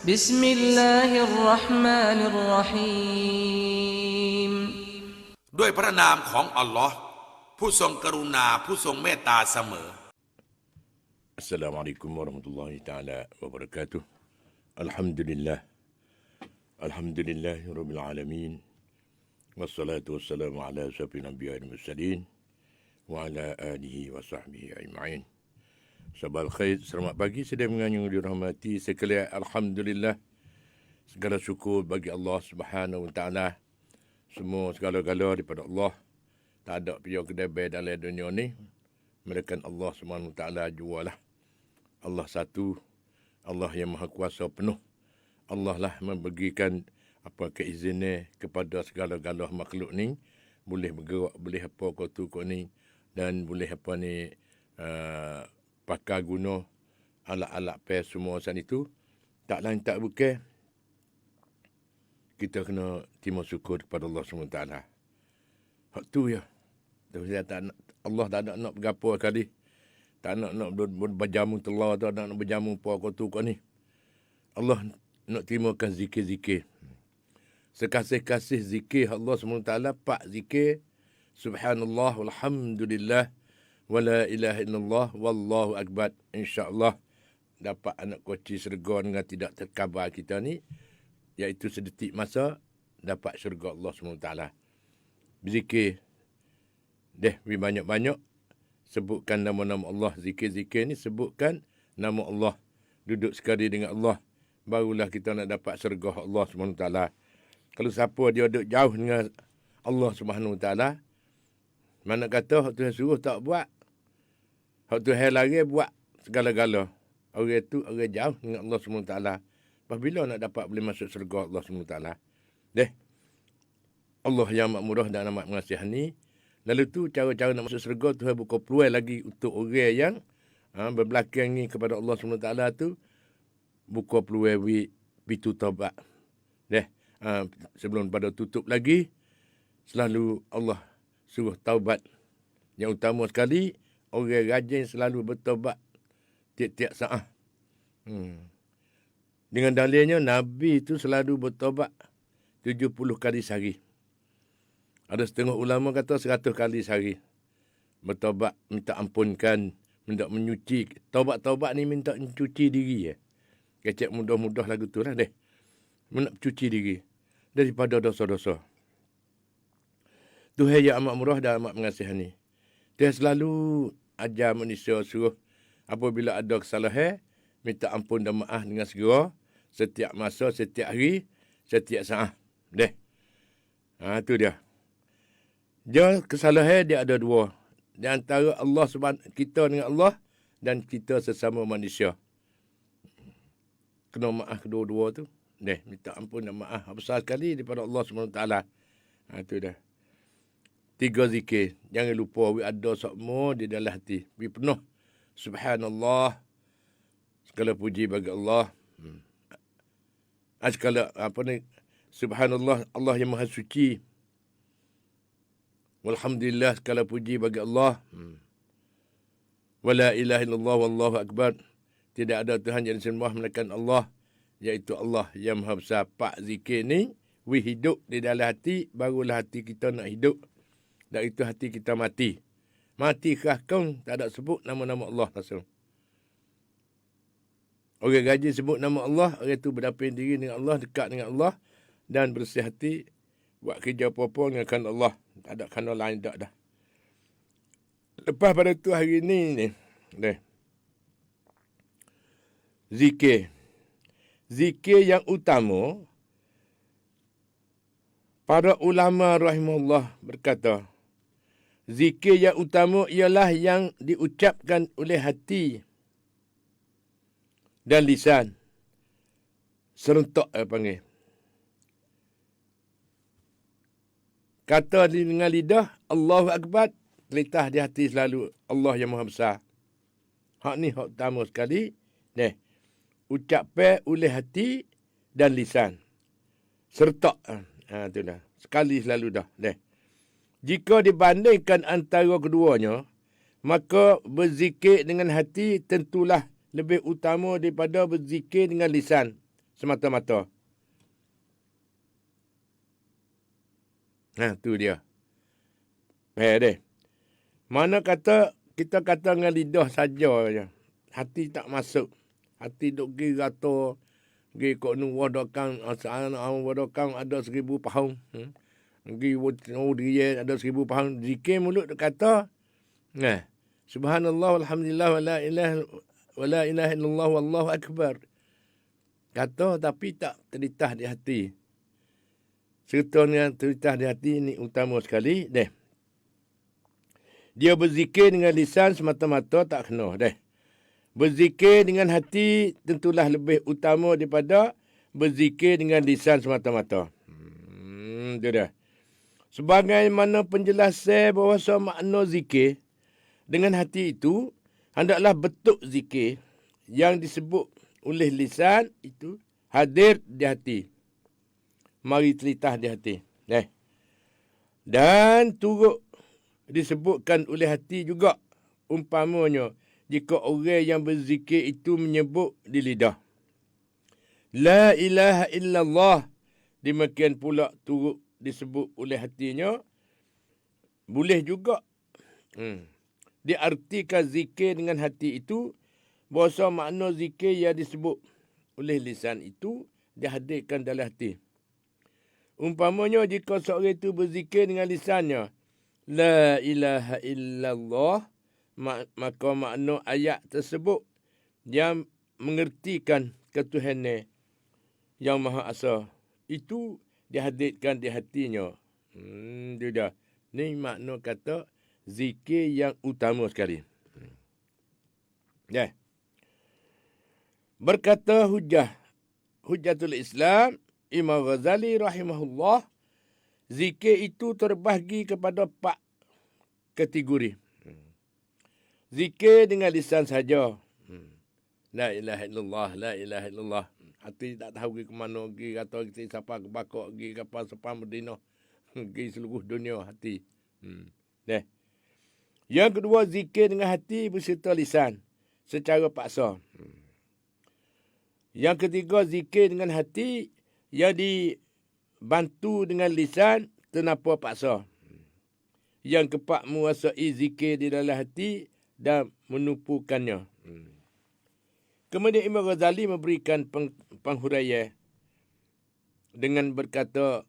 بسم الله الرحمن الرحيم ด้วยพระนามของอัลลอฮ์ผู้ทรงกรุณาผู้ทรงเมตตาเสมอ Assalamualaikum warahmatullahi taala wabarakatuh. Alhamdulillah. Alhamdulillahi rabbil alamin. Wassalatu wassalamu ala asyrafil anbiya'i wal mursalin wa ala alihi wa sahbihi ajma'in. Sabal khair, selamat pagi sedang yang dirahmati sekalian. Alhamdulillah. Segala syukur bagi Allah Subhanahu wa taala. Semua segala-gala daripada Allah. Tak ada pihak kedai dalam dunia ni melainkan Allah Subhanahu wa taala jualah. Allah satu, Allah yang maha kuasa penuh. Allah lah memberikan apa keizinan kepada segala-gala makhluk ni, boleh bergerak, boleh apa kau tu kau ni, dan boleh apa ni pakai guna alat-alat pes semua saat itu. Tak lain tak bukan kita kena terima syukur kepada Allah Subhanahu wa taala. Hak tu ya. Allah tak nak bergapo kali. Tak nak berjamu telah, tak nak berjamu apa kau tu kau ni. Allah nak terimakan zikir-zikir. Sekasih-kasih zikir Allah SWT, pak zikir. Subhanallah, walhamdulillah, wala ilaha illallah, wallahu akbar. InsyaAllah dapat anak koci syurga dengan tidak terkabar kita ni. Iaitu sedetik masa dapat syurga Allah SWT. Berzikir. Banyak-banyak. Sebutkan nama-nama Allah. Zikir-zikir ni sebutkan nama Allah. Duduk sekali dengan Allah. Barulah kita nak dapat syurga Allah SWT. Kalau siapa dia duduk jauh dengan Allah SWT, mana kata hak Tuhan suruh tak buat. Hak Tuhan lari buat segala-gala. Orang itu orang jauh dengan Allah SWT. Apabila nak dapat boleh masuk syurga Allah SWT. Allah yang makmurah dan amat mengasihani. Lalu tu cara-cara nak masuk syurga Tuhan buka peluang lagi untuk orang yang berbelakang ni kepada Allah SWT tu. Buka peluang pintu taubat. Sebelum pada tutup lagi, selalu Allah suruh taubat. Yang utama sekali, orang rajin selalu bertaubat tiap-tiap saat. Dengan dalilnya, Nabi itu selalu bertaubat 70 kali sehari. Ada setengah ulama kata 100 kali sehari. Bertaubat, minta ampunkan, minta menyuci. Taubat-taubat ni minta mencuci diri. Kecek mudah-mudah lagu tu lah deh. Nak cuci diri daripada dosa-dosa. Tuhan yang amat murah dan amat mengasihani. Dia selalu ajar manusia suruh apabila ada kesalahan, minta ampun dan maaf dengan segera. Setiap masa, setiap hari, setiap saat. Tu dia. Dia kesalahan dia ada dua. Di antara Allah kita dengan Allah dan kita sesama manusia. Kena maaf kedua-dua tu. Minta ampun dan maaf besar sekali daripada Allah SWT. Tu dah. 3 zikir. Jangan lupa ada semua di dalam hati. Penuh. Subhanallah. Segala puji bagi Allah. Segala Subhanallah, Allah yang maha suci. Walhamdulillah, segala puji bagi Allah. Wala ilaha illallah, wallahu akbar. Tidak ada Tuhan yang disembah melainkan Allah. Iaitu Allah yang maha besar. Pak zikir ni, hidup di dalam hati, barulah hati kita nak hidup. Dan itu hati kita mati. Mati kah kau, tak ada sebut nama-nama Allah langsung. Orang rajin sebut nama Allah, orang itu berdapin diri dengan Allah, dekat dengan Allah. Dan bersih hati, buat kerja apa-apa dengan Allah. Tak ada kena lain tak dah. Lepas pada tu hari ni. Zikir. Zikir yang utama, para ulama rahimahullah berkata, zikir yang utama ialah yang diucapkan oleh hati dan lisan. Serentak panggil. Kata dengan lidah, Allahu Akbar, terlintas di hati selalu Allah yang maha besar. Hak ni hak utama sekali. Ucapan oleh hati dan lisan. Serta. Tu dah. Sekali selalu dah. Jika dibandingkan antara keduanya, maka berzikir dengan hati tentulah lebih utama daripada berzikir dengan lisan. semata-mata. Nah, tu dia. Deh. Mana kata kita kata dengan lidah saja je. Hati tak masuk. Hati duk pergi kata, pergi kok nu wadakan, wadakan ada 1000 pound. Pergi dia ada 1000 pound. Zikir mulut duk kata, nah, subhanallah walhamdulillah wa la ilaha illallah wallahu akbar. Kata tapi tak terlintas di hati. Serta dengan terlintas di hati ini utama sekali. Dia berzikir dengan lisan semata-mata tak kena. Berzikir dengan hati tentulah lebih utama daripada berzikir dengan lisan semata-mata. Itu dah. Sebagaimana penjelasan bahawa makna zikir dengan hati itu, hendaklah bentuk zikir yang disebut oleh lisan itu hadir di hati. Mari terlintas di hati. Dan turut disebutkan oleh hati juga, umpamanya jika orang yang berzikir itu menyebut di lidah, la ilaha illallah, demikian pula turut disebut oleh hatinya, boleh juga diartikan zikir dengan hati itu, bahasa makna zikir yang disebut oleh lisan itu dihadirkan dalam hati. Umpamanya jika seorang itu berzikir dengan lisannya, la ilaha illallah, maka makna ayat tersebut yang mengertikan ketuhanan yang Maha Esa itu dihadirkan di hatinya. Itu dah. Ni makna kata zikir yang utama sekali. Berkata Hujjatul Islam Imam Ghazali rahimahullah, zikir itu terbahagi kepada 4 kategori. Zikir dengan lisan saja. La ilaha illallah, la ilaha illallah. Hati tak tahu pergi ke mana, pergi kata kita siapa ke bakok, pergi ke apa sepan Madinah, pergi seluruh dunia hati. Yang kedua, zikir dengan hati berserta lisan secara paksa. Yang ketiga, zikir dengan hati yang dibantu dengan lisan tanpa paksa. Yang keempat, menguasai zikir di dalam hati dan menumpukannya. Kemudian Imam Ghazali memberikan penghuraian dengan berkata,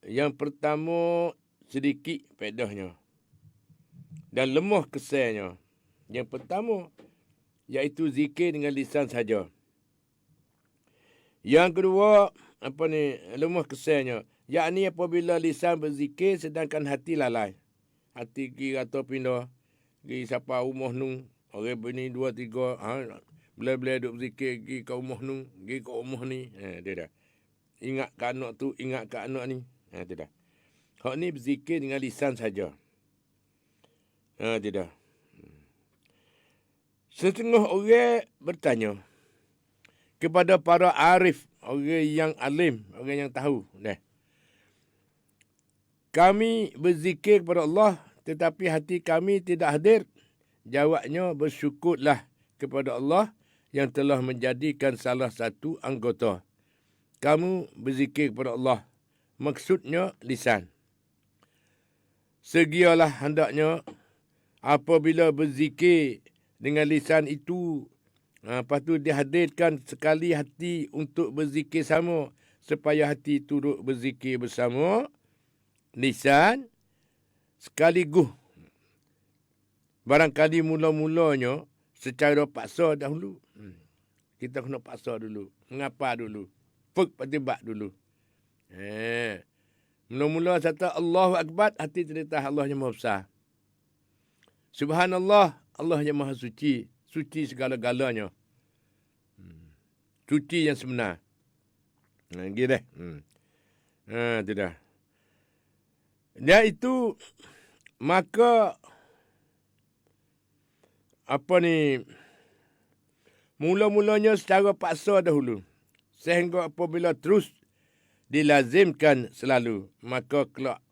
yang pertama sedikit faedahnya dan lemah kesannya. Yang pertama iaitu zikir dengan lisan saja. Yang kedua, lemah kesannya, yakni apabila lisan berzikir sedangkan hati lalai. Hati kira atau pindah, pergi siapa rumah nung, orang bini 2, 3, bila-bila duduk berzikir, pergi ke rumah nung, pergi ke rumah ni. Dia dah. Ingat ke anak tu, ingat ke anak ni. Dia dah. Hak ni berzikir dengan lisan saja. Dia dah. Setengah orang bertanya kepada para arif, orang yang alim, orang yang tahu. Kami berzikir kepada Allah, tetapi hati kami tidak hadir. Jawabnya, bersyukurlah kepada Allah yang telah menjadikan salah satu anggota kamu berzikir kepada Allah. Maksudnya lisan. Segialah hendaknya apabila berzikir dengan lisan itu, lepas tu dihadirkan sekali hati untuk berzikir sama, supaya hati turut berzikir bersama lisan sekaligus. Barangkali mula-mulanya secara paksa dahulu. Kita kena paksa dulu. Mengapa dulu? Pertibat dulu. Mula-mula kata Allahu Akbar, hati terlintas Allah yang Maha Besar. Subhanallah, Allah yang Maha Suci. Suci segala-galanya. Suci yang sebenar. Gitu dah. Itu dah. Dan itu, maka mula-mulanya secara paksa dahulu. Sehingga apabila terus dilazimkan selalu, maka kelak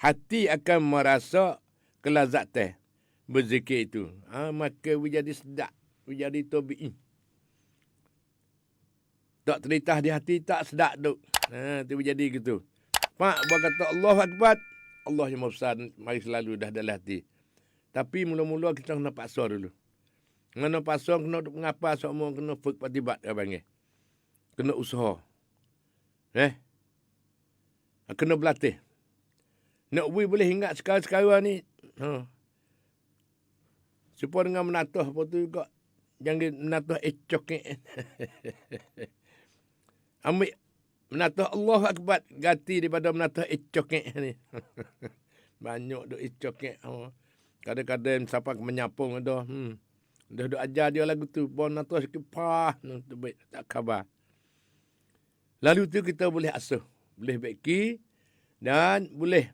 hati akan merasa kelazatan berzikir itu. Maka menjadi sedap, menjadi tabi'i. Tak terlintas di hati, tak sedap duk. Tu jadi gitu. Pak, buat kata Allahu Akbar. Allah yang Maha Besar, mari selalu dah dalam hati. Tapi mula-mula kita kena paksa dulu. Kena paksa, kena duk mengapa semua, kena fuk patibat, dia panggil. Kena usaha. Kena berlatih. Nak boleh ingat sekarang-sekarang ni. Supaya dengan menatuh apa tu juga. Jangan menatuh ecok ni. Ambil menatuh Allah Akbar. Ganti daripada menatuh ecok ni. Banyak duk ecok ni. Kadang-kadang siapa menyapung dah. Dah duk ajar dia lagu tu. Bon natuh sikit pah. Tu baik. Tak khabar. Lalu tu kita boleh asuh. Boleh baiki. Dan boleh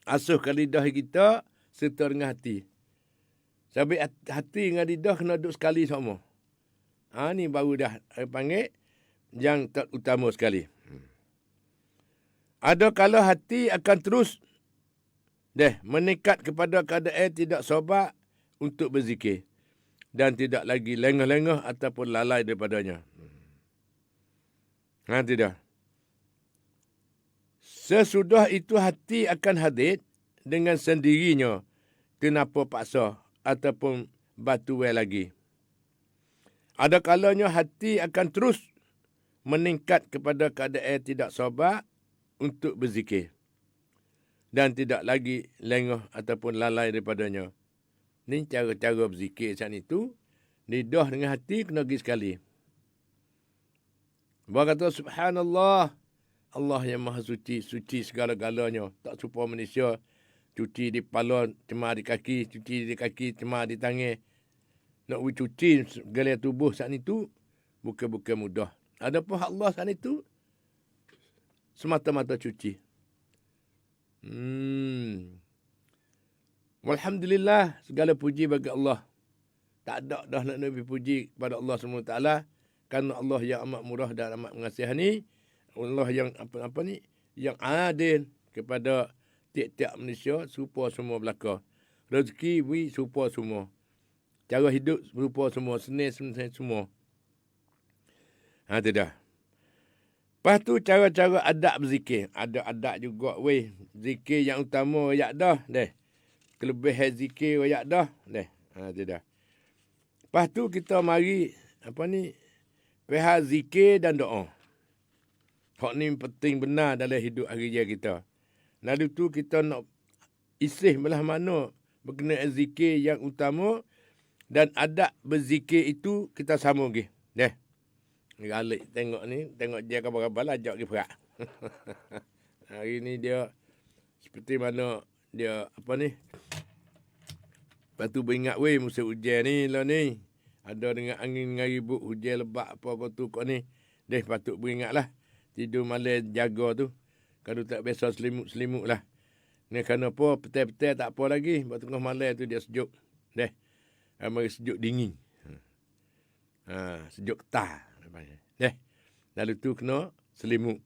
asuh ke lidah kita serta dengan hati. Sampai hati dengan lidah kena duduk sekali sama. Ni baru dah panggil yang terutama sekali. Ada kala hati akan terus meningkat kepada keadaan tidak sobat untuk berzikir. Dan tidak lagi lengah-lengah ataupun lalai daripadanya. Tidak. Sesudah itu hati akan hadir dengan sendirinya tanpa paksa ataupun batu lagi. Ada kalanya hati akan terus meningkat kepada keadaan tidak sobat untuk berzikir. Dan tidak lagi lengah ataupun lalai daripadanya. Ini cara-cara berzikir saat itu. Lidah dengan hati kena pergi sekali. Bahawa kata subhanallah. Allah yang maha suci, suci segala-galanya. Tak serupa manusia. Cuci di kepala, cemar di kaki. Cuci di kaki, cemar di tangan. Nak cuci segala tubuh saat itu, bukan-bukan mudah. Adapun Allah saat itu, semata-mata cuci. Alhamdulillah, segala puji bagi Allah. Tak ada dah nak lebih puji kepada Allah SWT. Kerana Allah yang amat murah dan amat mengasihani. Allah yang yang adil kepada tiap-tiap manusia serupa semua belaka. Rezeki serupa semua. Cara hidup serupa semua, seni semua. Itu dah. Lepas tu cara-cara adab berzikir. Ada adab juga zikir yang utama ayat dah. Kelebihan zikir ayat dah. Itu dah. Lepas tu kita mari pihak zikir dan doa. Hak ni penting benar dalam hidup hari raya kita. Lalu tu kita nak isih belah mana berkenaan zikir yang utama dan adab berzikir itu kita sama lagi. Galik tengok ni, tengok dia kabar-kabar lah ajak pergi perak. Hari ni dia seperti mana dia Lepas tu beringat musim hujan ni lah ni. Ada dengan angin dengan ribut, hujan lebat apa kau tu kau ni. Patut beringatlah. Tidur malam jaga tu. Kalau tak biasa selimut lah. Ni kerana apa? Petai-petai tak apa lagi. Sebab tengah malam tu dia sejuk. Mari sejuk dingin. Sejuk getah. Lalu tu kena selimut.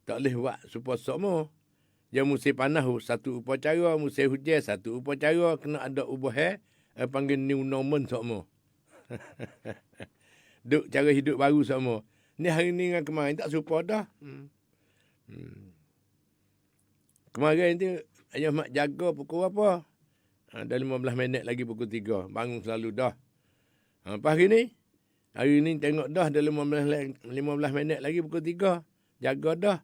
Tak boleh buat supaya sama. Yang musim panas satu upacara. Musim hujan satu upacara. Kena ada ubah panggil new normal sama. Duk cara hidup baru sama. Ni hari ni dengan kemarin tak serupa dah. Kemarin tu ayah mak jaga pukul apa? Dah 15 minit lagi pukul 3. Bangun selalu dah. Lepas hari ni tengok dah 15 minit lagi pukul 3. Jaga dah.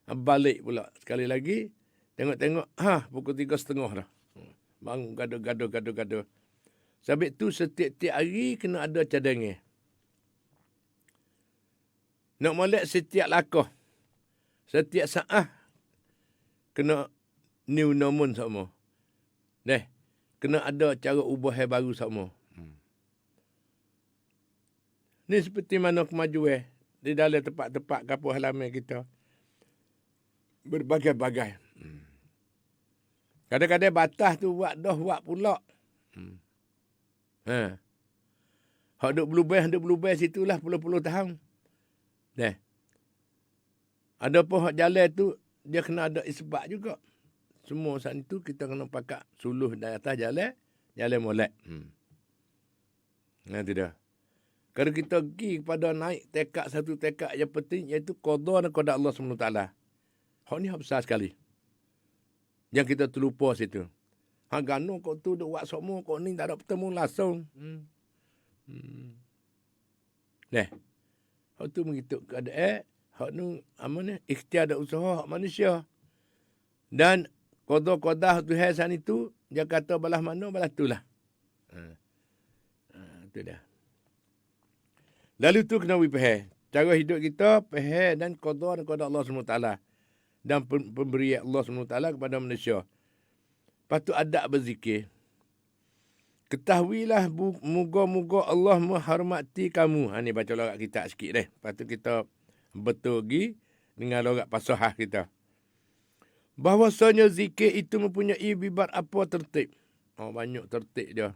Balik pula sekali lagi. Tengok-tengok pukul 3:30 dah. Bangun gaduh. Sebab tu setiap-tiap hari kena ada cadangan. Nak molek setiap lakah. Setiap saat. Kena new normal sama. Kena ada cara ubah baru sama. Ni seperti mana kemajuan. Di dalam tempat-tempat kampung halaman kita. Berbagai-bagai. Kadang-kadang batas tu buat pula. Hak duk berubah situlah puluh-puluh tahun. Ada pun hak jalan tu, dia kena ada isbat juga. Semua saat itu kita kena pakai suluh dari atas jalan molek. Itu dah. Kalau kita pergi kepada naik tekad satu tekad yang penting iaitu qada dan qada Allah SWT. Hak ni hak besar sekali. Yang kita terlupa situ. Gano kau tu duk buat semua kau ni tak ada bertemu langsung. Hak tu begitu keadaan. Hak nu amanah ikhtiar dan usaha hak manusia. Dan qada Tuhan itu dia kata balah mana balah itulah. Itu dah. Lalu tu kena faham. Cara hidup kita faham dan qada Allah SWT. Dan pemberian Allah SWT kepada manusia. Lepas tu adab berzikir. Ketahuilah moga-moga Allah menghormati kamu. Ni baca lorat kita sikit deh. Lepas tu kita betul lagi dengan lorat pasahah kita. Bahwasanya zikir itu mempunyai bibar apa tertib. Banyak tertib dia.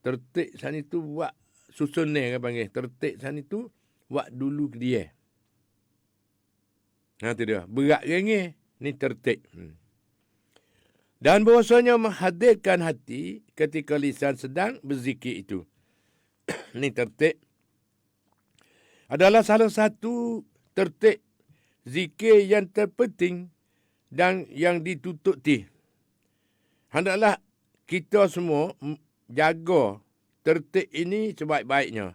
Tertib sana itu buat susun ni kan panggil. Tertib sana itu buat dulu ke dia. Tu dia. Berat gengih. Ni tertib. Dan bahwasanya menghadirkan hati ketika lisan sedang berzikir itu. Ni tertib. Adalah salah satu tertib zikir yang terpenting dan yang ditututi. Hendaklah kita semua jaga tertib ini sebaik-baiknya.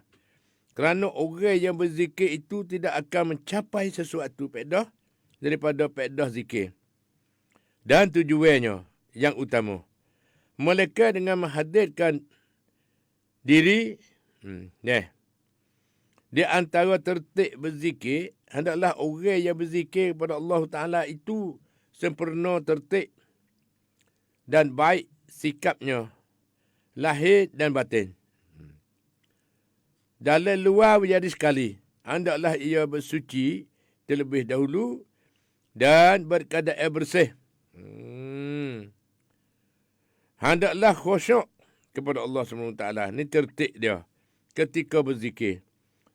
Kerana orang yang berzikir itu tidak akan mencapai sesuatu faedah daripada faedah zikir. Dan tujuannya yang utama. Mereka dengan menghadirkan diri. Di antara tertib berzikir, hendaklah orang yang berzikir kepada Allah Ta'ala itu sempurna tertib dan baik sikapnya, lahir dan batin. Dalam luar menjadi sekali, hendaklah ia bersuci terlebih dahulu dan berkeadaan bersih. Hendaklah khusyuk kepada Allah SWT. Ini tertib dia ketika berzikir.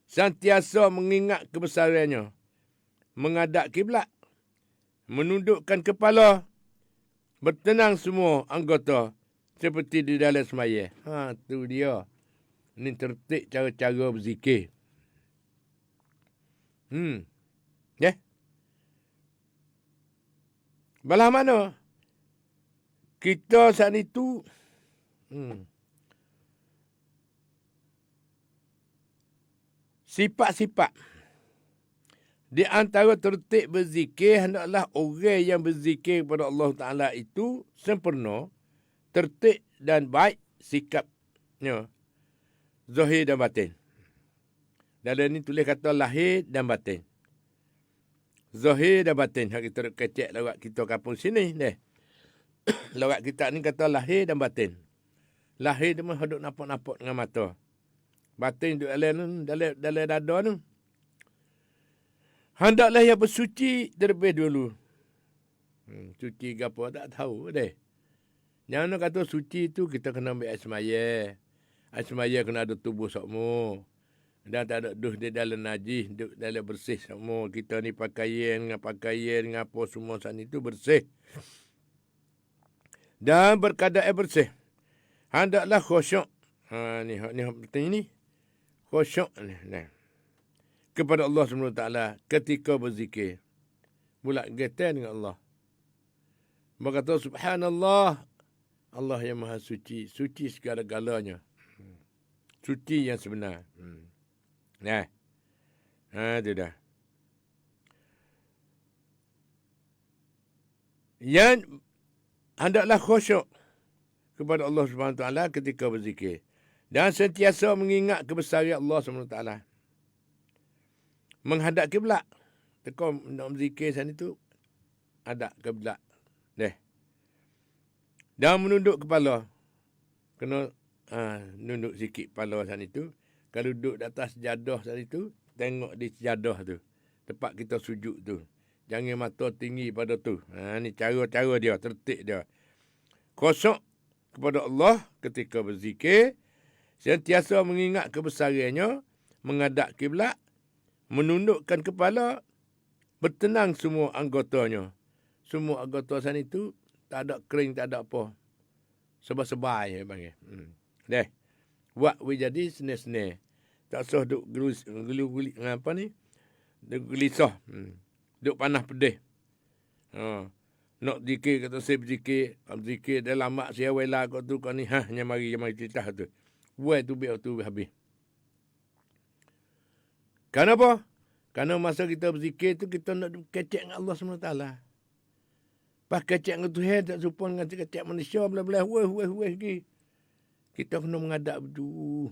Sentiasa mengingat kebesarannya. Menghadap kiblat. Menundukkan kepala. Bertenang semua anggota. Seperti di dalam semaya. Tu dia. Ini tertib cara-cara berzikir. Belah mana? Kita saat itu sifat-sifat di antara tertib berzikir hendaklah orang yang berzikir kepada Allah Ta'ala itu sempurna, tertib dan baik sikapnya, zahir dan batin. Dalam ni tulis kata lahir dan batin. Zahir dan batin. Kita kecek lawak kita kampung sini deh. Lawak kita ni kata lahir dan batin. Lahir dia mah duk nampak-nampak dengan mata. Batin duk dalam dada tu. Hendaklah yang bersuci terlebih dulu. Suci ke apa tak tahu deh. Jangan kata suci tu kita kena ambil air semaya. Air semaya kena ada tubuh semua. Dan tak ada duh di dalam najis, duk dalam bersih semua. Kita ni pakaian dengan apa semua sana itu bersih. Dan berkeadaan bersih. Hendaklah khusyuk. Ni penting ni. Khusyuk ni. Kepada Allah SWT ketika berzikir. Bulat getar dengan Allah. Berkata subhanallah. Allah yang maha suci. Suci segala-galanya. Suci yang sebenar. Itu dah. Yang hendaklah khusyuk kepada Allah SWT ketika berzikir. Dan sentiasa mengingat kebesaran Allah SWT. Menghadap kiblat. Teka nak berzikir sana itu, hadap kiblat. Dan menunduk kepala. Kena nunduk sikit kepala sana itu. Kalau duduk di atas sejadah sana itu, tengok di sejadah tu. Tempat kita sujud tu. Jangan mata tinggi pada tu. Ni cara-cara dia, tertib dia. Khusyuk kepada Allah ketika berzikir. Sentiasa mengingat kebesarannya. Menghadap kiblat. Menundukkan kepala. Bertenang semua anggotanya. Semua anggota sana itu tak ada kering, tak ada apa. Sebab-sebai, panggil. Buat jadi seni-seni. Tak usah duk gelu-geli apa ni? Duk gelisah. Duk panas pedih. Nak zikir kata saya berzikir dalam mak saya wela kau tu kau ni hanya mari cerita tu. Buat tu biar tu habis. Kenapa? Karena masa kita berzikir tu kita nak kecek dengan Allah SWT. Pas kecek dengan Tuhan tak serupa dengan kecek manusia belah-belah weh lagi. Kita kena menghadap tu.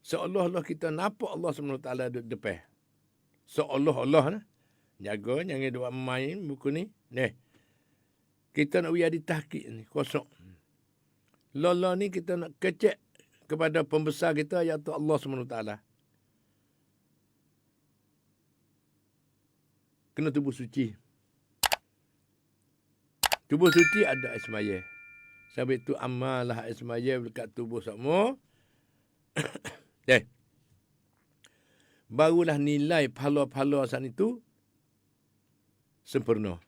Seolah-olah kita nampak Allah SWT duduk depan. Seolah-olah. Jaga, jangan duk main buku ni. Kita nak biar ditahkik ni, kosong. Lola ni kita nak kecek kepada pembesar kita, iaitu Allah SWT. Kena tubuh suci. Tubuh suci ada ismaya. Sebab itu amalah ismaya dekat tubuh semua. Barulah nilai pahala-pahala saat itu sempurna.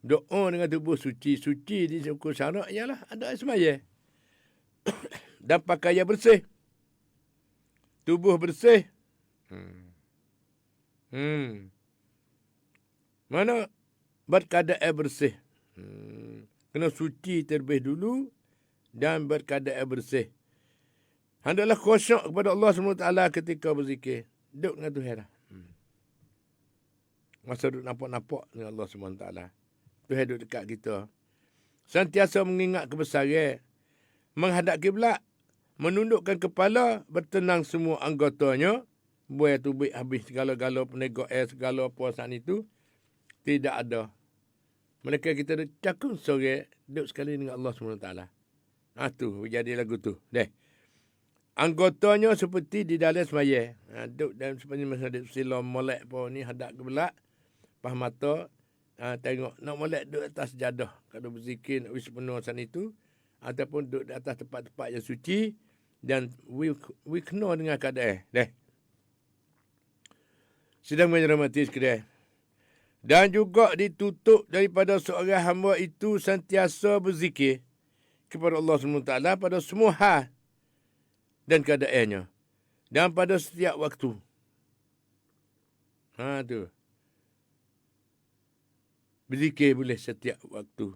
Doa dengan tubuh suci. Suci di suku syarak ialah ada ismaya. Dan pakaian bersih. Tubuh bersih. Mana berkeadaan bersih. Kena suci terlebih dulu dan berkeadaan bersih. Hendaklah khusyuk kepada Allah SWT ketika berzikir. Duduk dengan Tuhan lah. Masa duduk nampak-nampak dengan Allah SWT. Tuhan duduk dekat kita. Sentiasa mengingat kebesaran. Menghadap kiblat. Menundukkan kepala. Bertenang semua anggotanya. Buat tu baik habis segala-gala penegak segala puasan itu. Tidak ada. Mereka kita duduk cakung sore. Duduk sekali dengan Allah SWT. Tu jadi lagu tu. Anggotanya seperti di dalam semaya. Duduk dalam sepanjang masa duduk sila molek pun ni hadap kiblat. Pas mata tengok nak molek duduk atas sejadah. Kalau berzikir nak wis penuh sana itu. Ataupun duduk di atas tempat-tempat yang suci. Dan we kena dengan keadaan. Sedang menyermati sekalian. Dan juga ditutup daripada seorang hamba itu sentiasa berzikir kepada Allah SWT pada semua hal dan keadaannya. Dan pada setiap waktu. Tu. Berzikir boleh setiap waktu.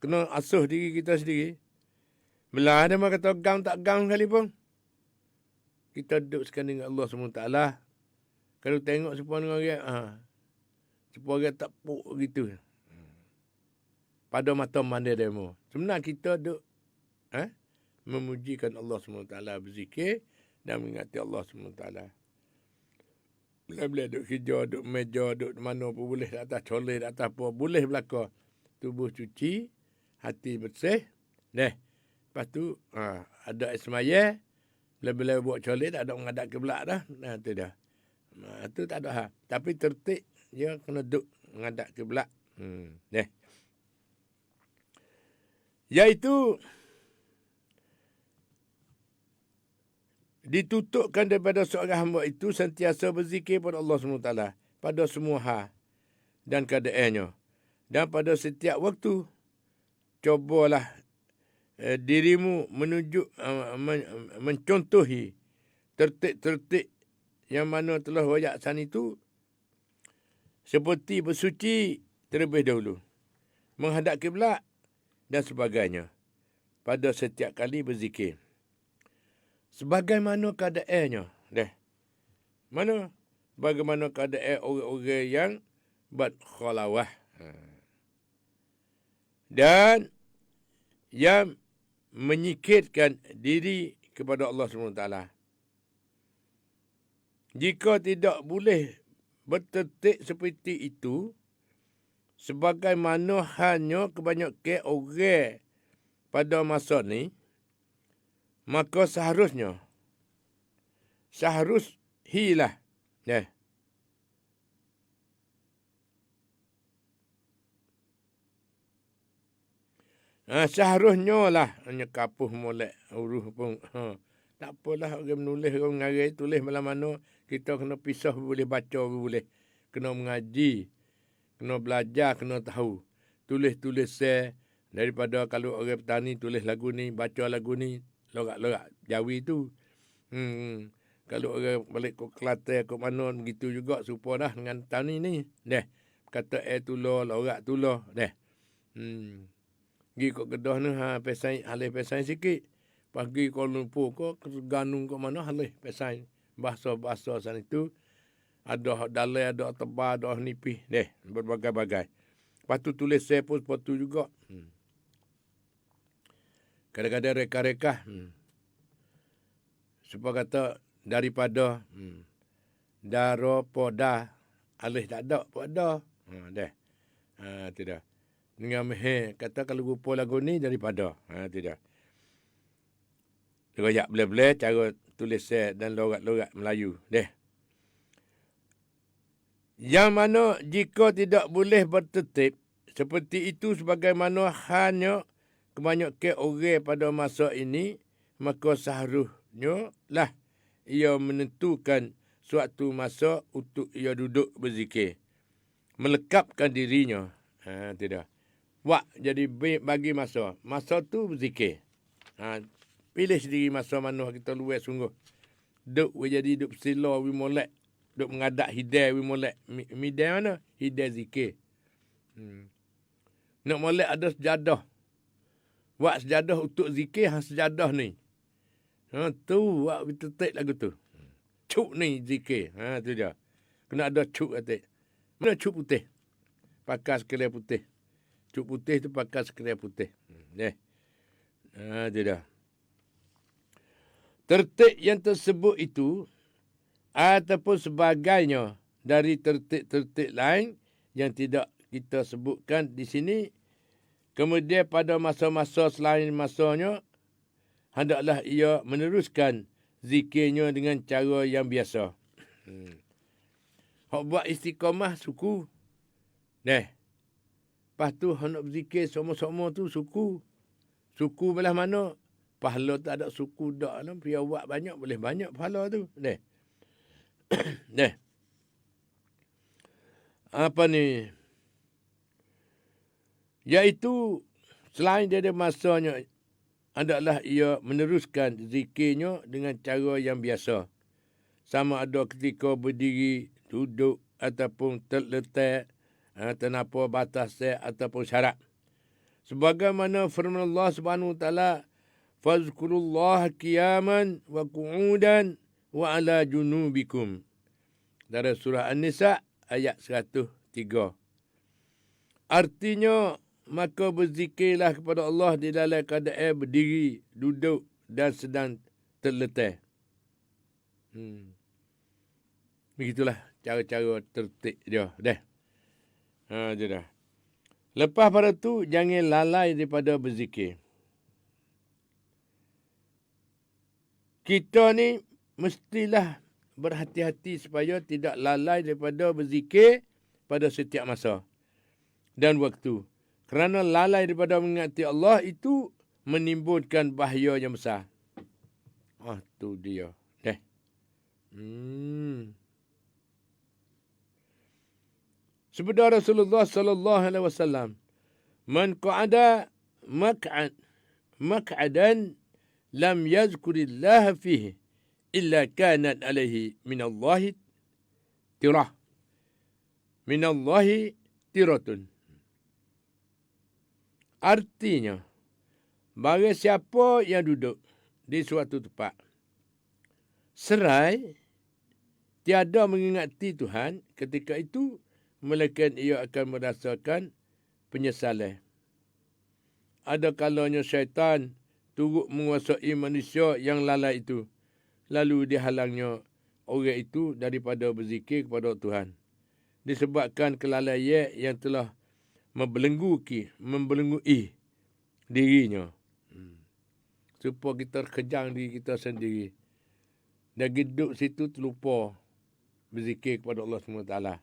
Kena asuh diri kita sendiri. Belah ada mah kata gang tak gang kali pun. Kita duduk sekali dengan Allah SWT. Kalau tengok sepuan orang, sepuan orang tak puk gitu. Pada mata mana demo. Sebenarnya kita duduk memujikan Allah SWT, berzikir dan mengingati Allah SWT. Bila-bila duduk kerja, duduk meja, duduk mana pun boleh, di atas colek, di atas apa, boleh belaka. Tubuh suci, hati bersih. Lepas tu, ada ismaya. Bila-bila buat colek, tak ada menghadap kiblat dah. Itu dah. Itu tak ada hal. Tapi tertib, dia kena duduk menghadap kiblat. Iaitu ditutupkan daripada seorang hamba itu sentiasa berzikir pada Allah SWT pada semua hal dan keadaannya. Dan pada setiap waktu, cobalah dirimu mencontohi tertib-tertib yang mana telah royak san itu seperti bersuci terlebih dahulu, menghadap kiblat dan sebagainya pada setiap kali berzikir. Sebagaimana keadaannya. Bagaimana keadaan orang-orang yang berkhalawah. Dan yang menyikirkan diri kepada Allah SWT. Jika tidak boleh bertertib seperti itu, sebagaimana hanya kebanyakan orang pada masa ni, maka seharusnya hilah. Seharusnya lah hanya kapuh molek huruf pun. Tak apalah orang menulis, orang mengarai, tulis mana-mana. Kita kena pisah, boleh baca, boleh. Kena mengaji, kena belajar, kena tahu. Tulis-tulis Daripada kalau orang petani tulis lagu ni, baca lagu ni, lorak-lorak Jawi tu. Kalau orang balik ke Kelantan, ke mana, begitu juga serupa dah dengan tani ni. Deh, kata tulah, lorak tulah. Deh. Pergi ke Kedah ni, halih pesai sikit. Pergi Kuala Lumpur ke Ganung ke mana, halih pesai. Bahasa-bahasa sana itu. Ada dalai, ada tebal, ada nipis. Deh, berbagai-bagai. Lepas tu tulis saya pun sepatu juga. Kadang-kadang reka-reka. Supaya kata daripada daro poda alih tak ada poda. Deh. Tidak. Dengan mehe kata kalau rupa lagu ni daripada. Tidak. Royak bela-bela cara tulis saya dan lorak-lorak Melayu. Deh. Yang mana jika tidak boleh bertertib seperti itu sebagaimana hanya kebanyakan orang pada masa ini, maka seharusnya lah ia menentukan suatu masa untuk ia duduk berzikir. Melekapkan dirinya. Tidak. Jadi bagi masa. Masa tu berzikir. Pilih sendiri masa mana kita luar sungguh. Duk jadi duk sila wi molek. Duk mengadak hidayah wi molek. Hidayah mana? Hidayah zikir. Nak molek ada sejadah. Buat sejadah untuk zikir, sejadah ni. Tu, buat betul-betul lagu tu. Cuk ni zikir. Tu dia. Kena ada cuk atik. Mana cuk putih? Pakai sekelai putih. Cuk putih tu pakai sekelai putih. Tu dia. Tertib yang tersebut itu, ataupun sebagainya dari tertib-tertib lain yang tidak kita sebutkan di sini, kemudian pada masa-masa selain masanya, hendaklah ia meneruskan zikirnya dengan cara yang biasa. Hak buat istiqamah suku. Lepas tu hendak berzikir sama-sama tu suku. Suku belah mana? Pahala tak ada suku dak lah. Dia buat banyak boleh banyak pahala tu. Apa ni? Iaitu selain dari masanya, hendaklah ia meneruskan zikirnya dengan cara yang biasa. Sama ada ketika berdiri, duduk ataupun terletak, tanpa batas ataupun syarat. Sebagaimana firman Allah Subhanahu Wa Taala, "Fazkurullah qiyaman wa qu'udan wa ala junubikum." Dari surah An-Nisa ayat 103. Artinya, maka berzikirlah kepada Allah di dalam keadaan berdiri, duduk dan sedang terletak. Begitulah cara-cara tertib dia. Dia dah. Lepas pada tu, jangan lalai daripada berzikir. Kita ni mestilah berhati-hati supaya tidak lalai daripada berzikir pada setiap masa dan waktu. Kerana lalai daripada mengingati Allah itu menimbulkan bahaya yang besar. Tu dia. Sabda Rasulullah sallallahu alaihi wasallam, "Man qa'ada maq'adan lam yazkurillah fihi illa kanat alaihi minallahi tirah. Minallahi tiratun." Artinya, bagi siapa yang duduk di suatu tempat serai tiada mengingati Tuhan ketika itu, melainkan ia akan merasakan penyesalan. Ada kalanya syaitan turut menguasai manusia yang lalai itu, lalu dihalangnya orang itu daripada berzikir kepada Tuhan, disebabkan kelalaian yang telah membelengui dirinya. Supaya kita kejang diri kita sendiri. Dan duduk situ terlupa berzikir kepada Allah SWT.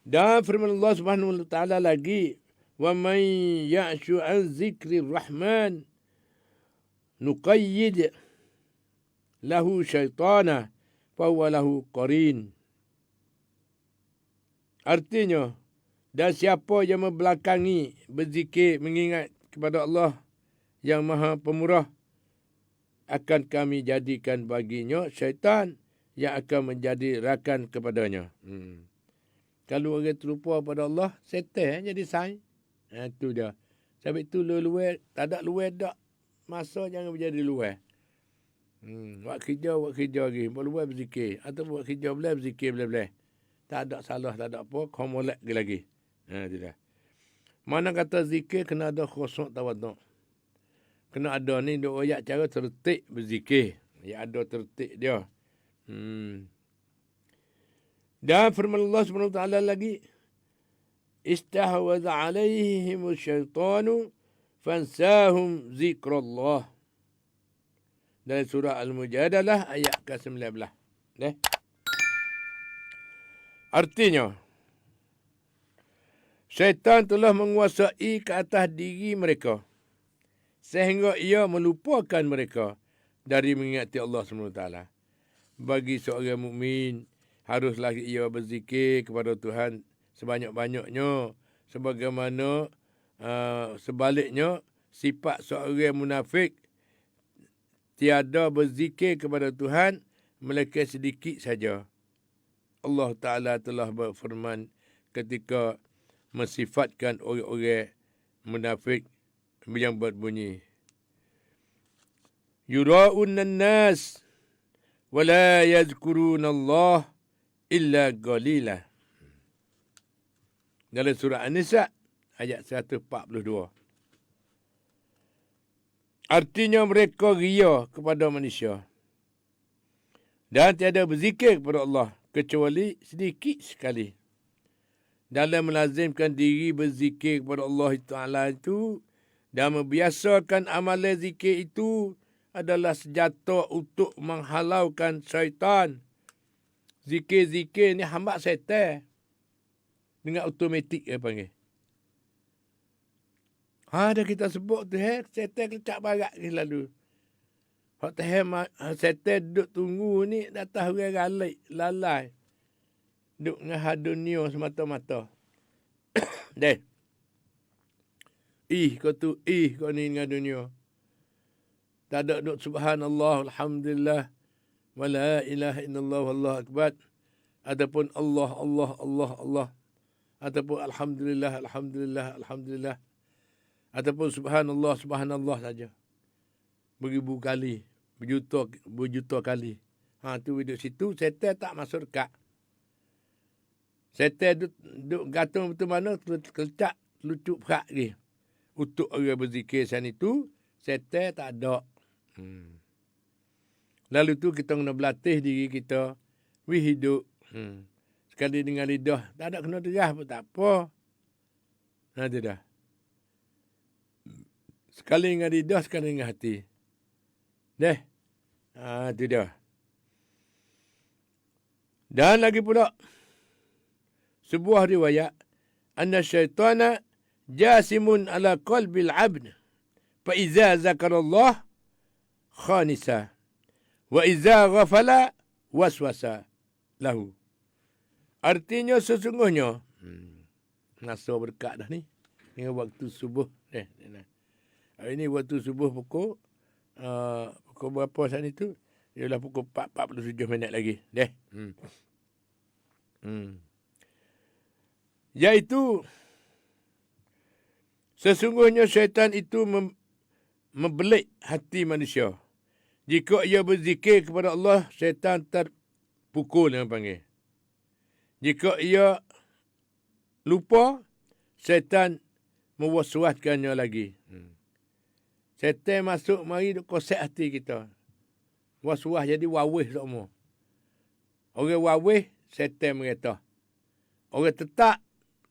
Dan firman Allah Subhanahu Wa Taala lagi, "Wa man ya'shu 'an dzikri rahman nuqayyid lahu syaitana fa huwa lahu qarin." Artinya, Dan siapa yang membelakangi berzikir mengingat kepada Allah yang Maha Pemurah, akan kami jadikan baginya syaitan yang akan menjadi rakan kepadanya. Kalau orang terlupa pada Allah, setan jadi saing. Itu dia. Sebab itu luar, tak ada luar tak. Masa jangan menjadi luar. Buat kerja lagi. Buat luar berzikir. Atau buat kerja belah berzikir belah-belah. Tak ada salah, tak ada apa. Kau molek lagi. Itu dah. Mana kata zikir kena ada khusuk tawaduk. Kena ada ni duk ayat cara tertib berzikir. Ya ada tertib dia. Dan firman Allah SWT lagi, istahwadha alaihim syaitanu fansahum zikrullah. Dalam surah Al-Mujadalah ayat ke-19. Artinya, syaitan telah menguasai ke atas diri mereka sehingga ia melupakan mereka dari mengingati Allah SWT. Bagi seorang mukmin, haruslah ia berzikir kepada Tuhan sebanyak-banyaknya. Sebagaimana sebaliknya, sifat seorang munafik tiada berzikir kepada Tuhan melainkan sedikit saja. Allah Ta'ala telah berfirman ketika mensifatkan orang-orang munafik yang berbunyi, yura'unan nas wa la yazkuruna Allah illa qalila. Dalam surah An-Nisa ayat 142. Artinya mereka ria kepada manusia dan tiada berzikir kepada Allah kecuali sedikit sekali. Dalam melazimkan diri berzikir kepada Allah Ta'ala itu dan membiasakan amalan zikir itu adalah senjata untuk menghalaukan syaitan. Zikir-zikir ni hambat syaitan. Dengan automatik dia panggil. Dah kita sebut tu, syaitan kelecak barat ni lalu. Hak syaitan duduk tunggu ni, datang orang ralik, lalai. Duduk ngahar dunia semata-mata. Deh. Kau ni dengan dunia. Tak ada duduk subhanallah, alhamdulillah, wa la ilaha illallah, wallahu akbar. Ataupun Allah. Ataupun alhamdulillah. Ataupun subhanallah saja. Beribu kali, berjuta kali. Tu duduk situ, syaitan tak masuk dekat. Syaitan duduk gantung betul mana, kelecak, lucu perak lagi. Untuk orang berzikir sana itu, syaitan tak ada. Lalu tu kita kena berlatih diri kita. Hidup. Sekali dengan lidah, tak ada kena derah pun tak apa. Itu dah. Sekali dengan lidah, sekali dengan hati. Itu dah. Dan lagi pula, sebuah riwayat, anna syaitana jasimun ala qalbil abd, fa iza zakarallah khanisa, wa iza ghafala waswasa lahu. Artinya sesungguhnya, masa berkat dah ni, dengan waktu subuh. Hari ni waktu subuh pukul berapa saat itu? Ialah pukul 4:47 minit lagi. Iaitu, sesungguhnya syaitan itu membelit hati manusia. Jika ia berzikir kepada Allah, syaitan terpukul yang panggil. Jika ia lupa, syaitan mewaswaskannya lagi. Syaitan masuk mari duk kosek hati kita. Was-was jadi wawih semua. Orang wawih, syaitan merata. Orang tetap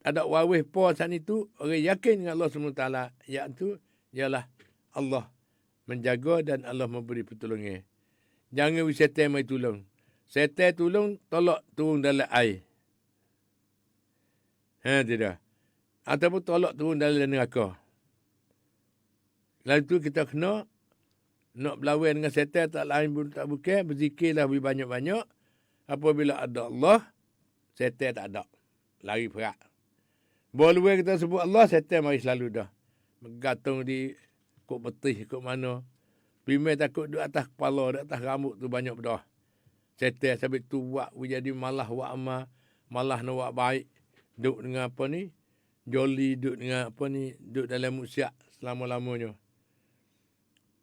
ada wawih po saat itu, orang yakin dengan Allah SWT. Iaitu ialah Allah menjaga dan Allah memberi pertolongan. Jangan syaitan mai tolong. Syaitan tolong, tolak turun dalam air. Tidak. Ataupun tolak turun dalam neraka. Lalu tu kita kena nak berlawan dengan syaitan tak lain pun tak bukan. Berzikirlah lebih banyak-banyak. Apabila ada Allah, syaitan tak ada. Lari perak. Boleh kita sebut Allah, setan mari selalu dah. Bergantung di kok betih, kok mana. Primai takut duduk atas kepala, duduk atas rambut tu banyak berdoa. Setan sampai tu buat jadi malah buat amal, malah nak buat baik. Duduk dengan apa ni? Joli, duduk dengan apa ni? Duduk dalam musiak selama-lamanya.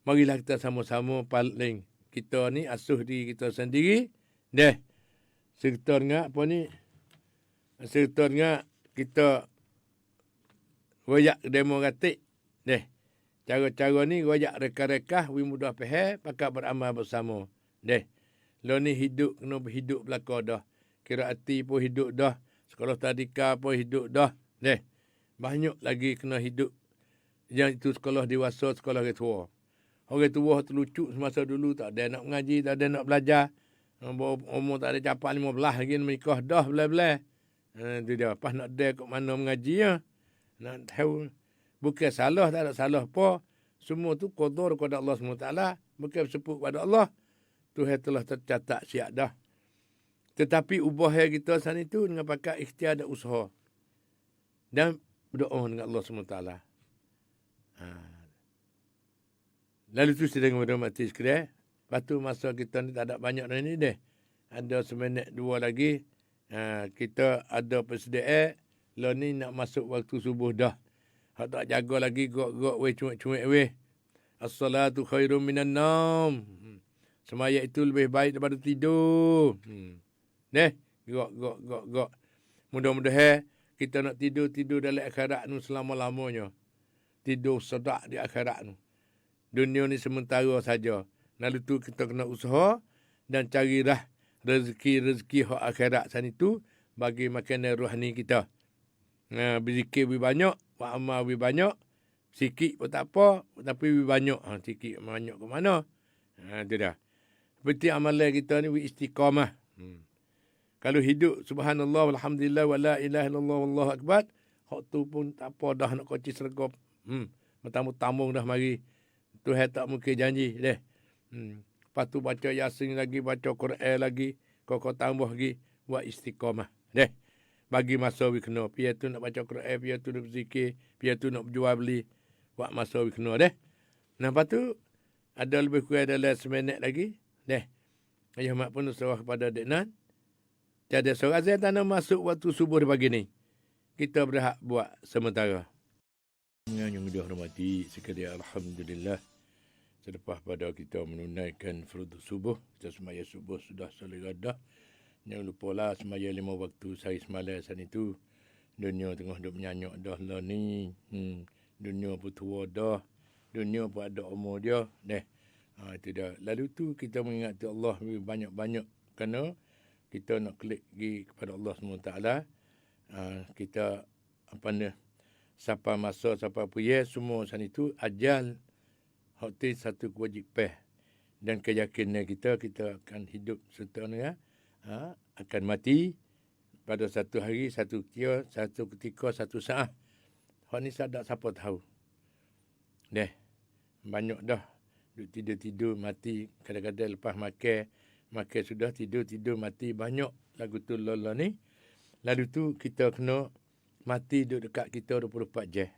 Marilah kita sama-sama paling. Kita ni asuh diri kita sendiri. Deh. Serta dengan apa ni? Serta dengan kita royak demokratik. Deh. Cara-cara ni royak reka-reka, we mudah faham, pakai beramal bersama. Deh. Lo ni hidup, kena berhidup belaka dah. Kira hati pun hidup dah. Sekolah tadika pun hidup dah. Deh. Banyak lagi kena hidup. Yang itu sekolah dewasa, sekolah orang tua. Orang tua terlucu semasa dulu, tak ada nak mengaji, tak ada nak belajar. Umur tak ada capai 15 lagi, menikah dah belah-belah. Itu dia. Pas nak ada kat mana mengaji ya. Nak tahu. Bukan salah, tak ada salah apa. Semua tu qadar kepada Allah SWT. Bukan bersepuk kepada Allah. Tuhan telah tercatat siap dah. Tetapi ubah kita sana itu dengan pakai ikhtiar dan usaha. Dan berdoa dengan Allah SWT. Lalu tu sedang berhormati sekalian. Lepas tu masa kita ni tak ada banyak dah ni deh. Ada seminit 2 lagi. Kita ada persediaan. Lo ni nak masuk waktu subuh dah. Hak tak jaga lagi gok-gok weh cuek-cuek weh. As-salatu khairum minan naum. Semaya itu lebih baik daripada tidur. Deh, gok. Mudah-mudahan kita nak tidur dalam akhirat nu selama-lamanya. Tidur sedak di akhirat nu. Dunia ni sementara saja. Lalu tu kita kena usaha dan carilah rezeki hak akhirat sana itu bagi makanan rohani kita. Berzikir lebih banyak, buat amal lebih banyak. Sikit pun tak apa, tapi lebih banyak. Sikit banyak ke mana? Itu dah. Seperti amalan kita ni, istiqamah. Kalau hidup, subhanallah, alhamdulillah, wa la ilaha illallah, wallahu akbar. Hak tu pun tak apa dah nak koci sergap. Bertambung dah mari. Tuhan tak mungkin janji. Deh. Lepas tu baca Yasin lagi, baca Quran lagi. Kau tambah lagi. Buat istiqamah. Deh. Bagi masa we kena. Pia tu nak baca Quran, pia tu nak berzikir, pia tu nak berjual beli. Buat masa we kena deh. Nah, lepas tu ada lebih kurang dalam seminit lagi. Deh. Ayah mak pun serah kepada Dek Nan. Tiada seorang saya tak nak masuk waktu subuh pagi ni. Kita berhak buat sementara. Yang dihormati sekalian, alhamdulillah. Selepas pada kita menunaikan fardu subuh, kita semaya subuh sudah selesai dah. Jangan lupa lah semaya 5 waktu sehari semalam sana itu. Dunia tengah duk menyanyak dah lah ni. Dunia pun tua dah. Dunia pun ada umur dia. Itu dah. Lalu tu kita mengingati Allah banyak-banyak. Kerana kita nak klik pergi kepada Allah SWT. Kita siapa masa, siapa punya, semua sana itu ajal. Hati satu kewajipan. Dan keyakinan kita akan hidup serta dengan akan mati pada satu hari, satu ketika, satu saat. Hak ni tak siapa tahu. Deh, banyak dah. Tidur-tidur, mati. Kadang-kadang lepas makan sudah tidur, mati. Banyak lagu tu lola ni. Lalu tu kita kena mati duduk dekat kita 24 jam.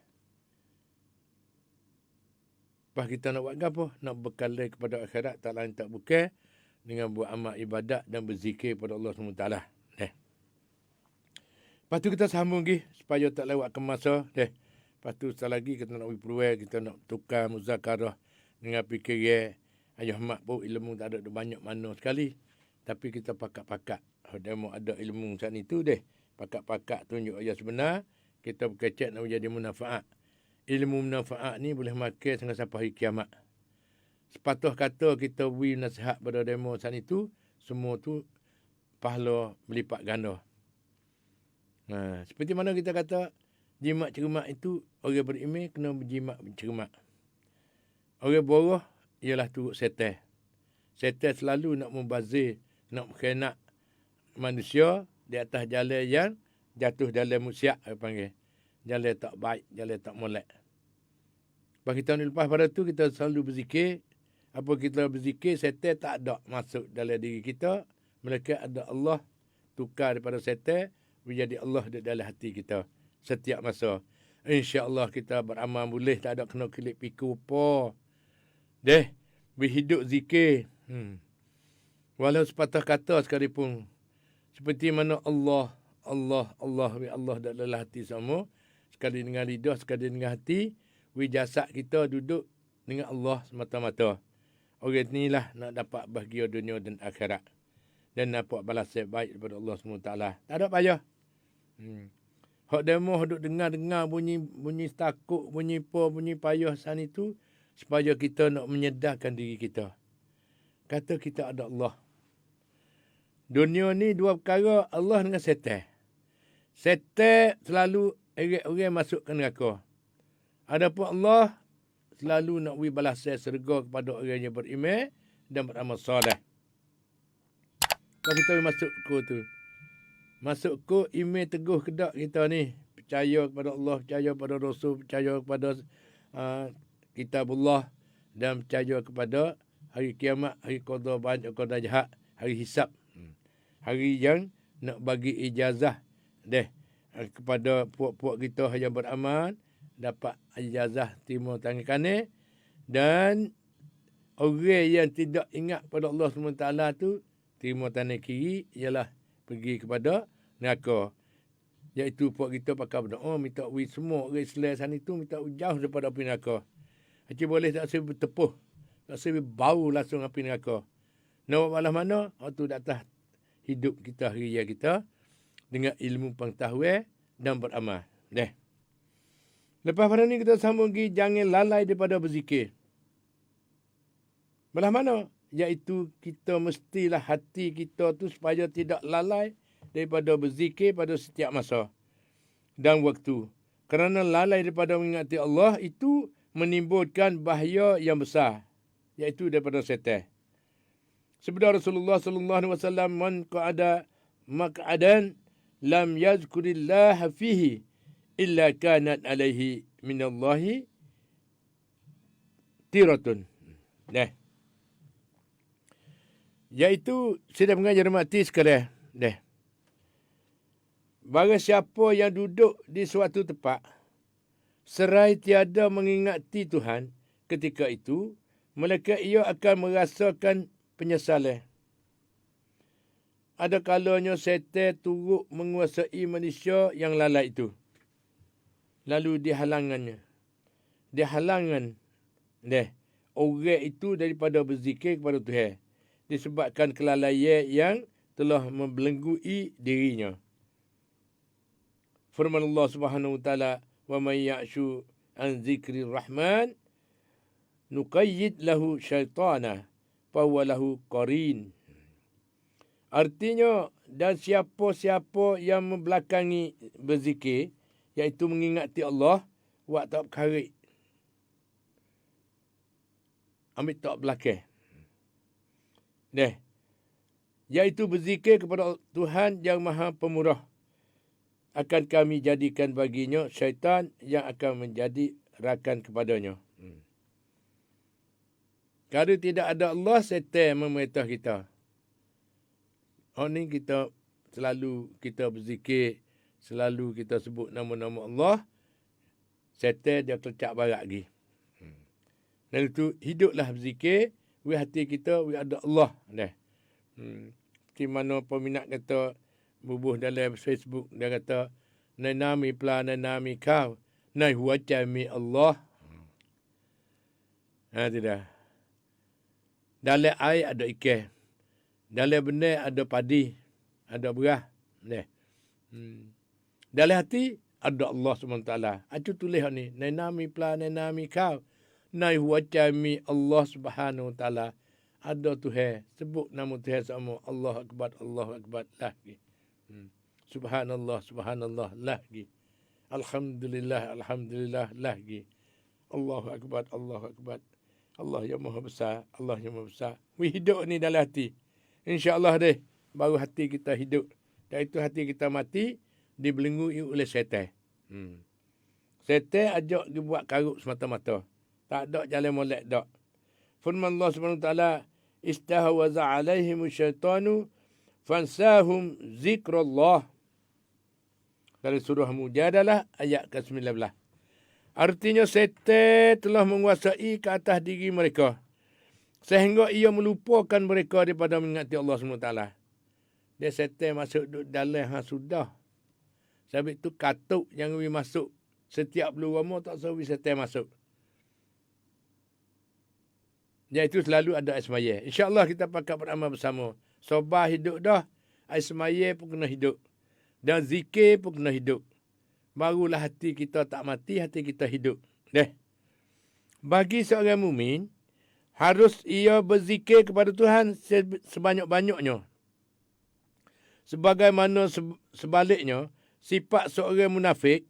Lepas kita nak buat apa? Nak berkalai kepada akhirat, tak lain tak bukan dengan buat amal ibadat dan berzikir kepada Allah SWT. Lepas tu kita sambung lagi supaya tak lewat ke masa. Lepas tu sekali lagi kita nak berpeluang, kita nak tukar muzakarah dengan fikiran. Ayah mak pun ilmu tak ada banyak mana sekali. Tapi kita pakat-pakat. Demo ada ilmu saat itu pakat-pakat tunjuk ayat sebenar. Kita berkecek nak menjadi munafaat. Ilmu munafaat ni boleh makan sampai hari kiamat. Sepatah kata kita beri nasihat pada demo saat itu, semua tu pahala melipat ganda. Seperti mana kita kata, jimat cermat itu, orang beriman kena berjimat cermat. Orang bodoh ialah turut setan. Setan selalu nak membazir, nak mengkhianat manusia di atas jalan yang jatuh dalam musiak, panggil. Jalan tak baik, jalan tak molek. Lepas kita ni lepas pada tu, kita selalu berzikir. Apa kita berzikir, setan tak ada masuk dalam diri kita. Mereka ada Allah tukar daripada setan, menjadi Allah di dalam hati kita. setiap masa. InsyaAllah kita beramal boleh, tak ada kena kelip piku apa. Berhidup zikir. Walau sepatah kata sekalipun. Seperti mana Allah dalam hati semua. Sekali dengan lidah, sekali dengan hati. Jasad kita duduk dengan Allah semata-mata. Orang inilah nak dapat bahagia dunia dan akhirat. Dan dapat balas yang baik daripada Allah SWT. Tak ada payah. Hak demo duduk dengar-dengar bunyi takut, bunyi payah sana itu. Supaya kita nak menyedarkan diri kita. Kata kita ada Allah. Dunia ni dua perkara, Allah dengan setan. Setan selalu orang masuk ke neraka. Adapun Allah selalu nak beri balasan syurga kepada orang yang beriman dan beramal soleh. Kalau kita masuk ke tu. Masuk ke iman teguh kedak kita ni. Percaya kepada Allah, percaya kepada Rasul, percaya kepada kitabullah dan percaya kepada hari kiamat, hari qada banyak qada jahat, hari hisab. Hari yang nak bagi ijazah kepada puak-puak kita yang beramal, dapat ijazah timur tangan kanan, dan orang yang tidak ingat pada Allah SWT tu timur tangan kiri ialah pergi kepada neraka. Iaitu puak kita pakai berdoa minta wi semua orang Islam sana itu minta jauh daripada api neraka. Acik boleh tak saya bertepuh, tak saya bau langsung api neraka. Nak malah mana? Tu datang hidup kita hari kita dengan ilmu pengetahuan dan beramal. Lepas pada ni kita sambung lagi, jangan lalai daripada berzikir. Belah mana? Iaitu kita mestilah hati kita tu supaya tidak lalai daripada berzikir pada setiap masa dan waktu. Kerana lalai daripada mengingati Allah itu menimbulkan bahaya yang besar, iaitu daripada setan. Sabda Rasulullah sallallahu alaihi wasallam, man qa'ada maq'adan lam yazkurillah fihi illa kanat alaihi minallahi tiratun. Iaitu sudah mengajar mati sekalian. Barang siapa yang duduk di suatu tempat serai tiada mengingati Tuhan ketika itu, maka ia akan merasakan penyesalan. Ada kalanya setan turut menguasai manusia yang lalai itu. Lalu dihalangan orang itu daripada berzikir kepada Tuhan disebabkan kelalaian yang telah membelenggu dirinya. Firman Allah Subhanahu wa taala, "Wa may ya'shu an dzikrir rahman nuqayyid lahu syaitana fa huwa lahu qarin." Artinya, dan siapa-siapa yang membelakangi berzikir, iaitu mengingati Allah, buat tak berkarik. Ambil tak belakang. Iaitu berzikir kepada Tuhan yang Maha Pemurah. Akan kami jadikan baginya syaitan yang akan menjadi rakan kepadanya. Kalau tidak ada Allah, syaitan memerintah kita. Ni kita selalu kita berzikir, selalu kita sebut nama-nama Allah, syaitan dia kelecak barat lagi. Dan itu hiduplah berzikir, hati kita ada Allah. Seperti mana peminat kata, bubuh dalam Facebook, dia kata, "Nanami pla nanami kau, nai huacami Allah." Tidak. Dalam air ada ikan. Dalam benar ada padi, ada beras. Dalam hati ada Allah SWT. Acu tulis ni, nanami pla nanami kau, nai huacami Allah Subhanahu wa taala. Ada Tuhan, sebut nama Tuhan sama, Allah Akbar lagi. Subhanallah, subhanallah lagi. Alhamdulillah lagi. Allahu Akbar. Allah yang Maha Besar, Allah yang Maha Besar. Hidup ni dalam hati. InsyaAllah baru hati kita hidup. Dan itu hati kita mati, dibelenggu oleh syaitan. Syaitan ajak dia buat karut semata-mata. Tak ada jalan molek dak. Firman Allah Subhanahu wa taala, "Istahwaza 'alaihim asyaitanu fansahum zikrullah." Dari surah Mujadalah ayat ke-19. Artinya setan telah menguasai ke atas diri mereka. Sehingga ia melupakan mereka daripada mengingati Allah SWT. Dia setan masuk dalam sudah. Sebab itu katuk jangan masuk. Setiap belum lama tak sawi setan masuk. Iaitu selalu ada Ismail. InsyaAllah kita pakai beramal bersama. Sobah hidup dah. Ismail pun kena hidup. Dan zikir pun kena hidup. Barulah hati kita tak mati, hati kita hidup. Bagi seorang mukmin, harus ia berzikir kepada Tuhan sebanyak-banyaknya. Sebagaimana sebaliknya, sifat seorang munafik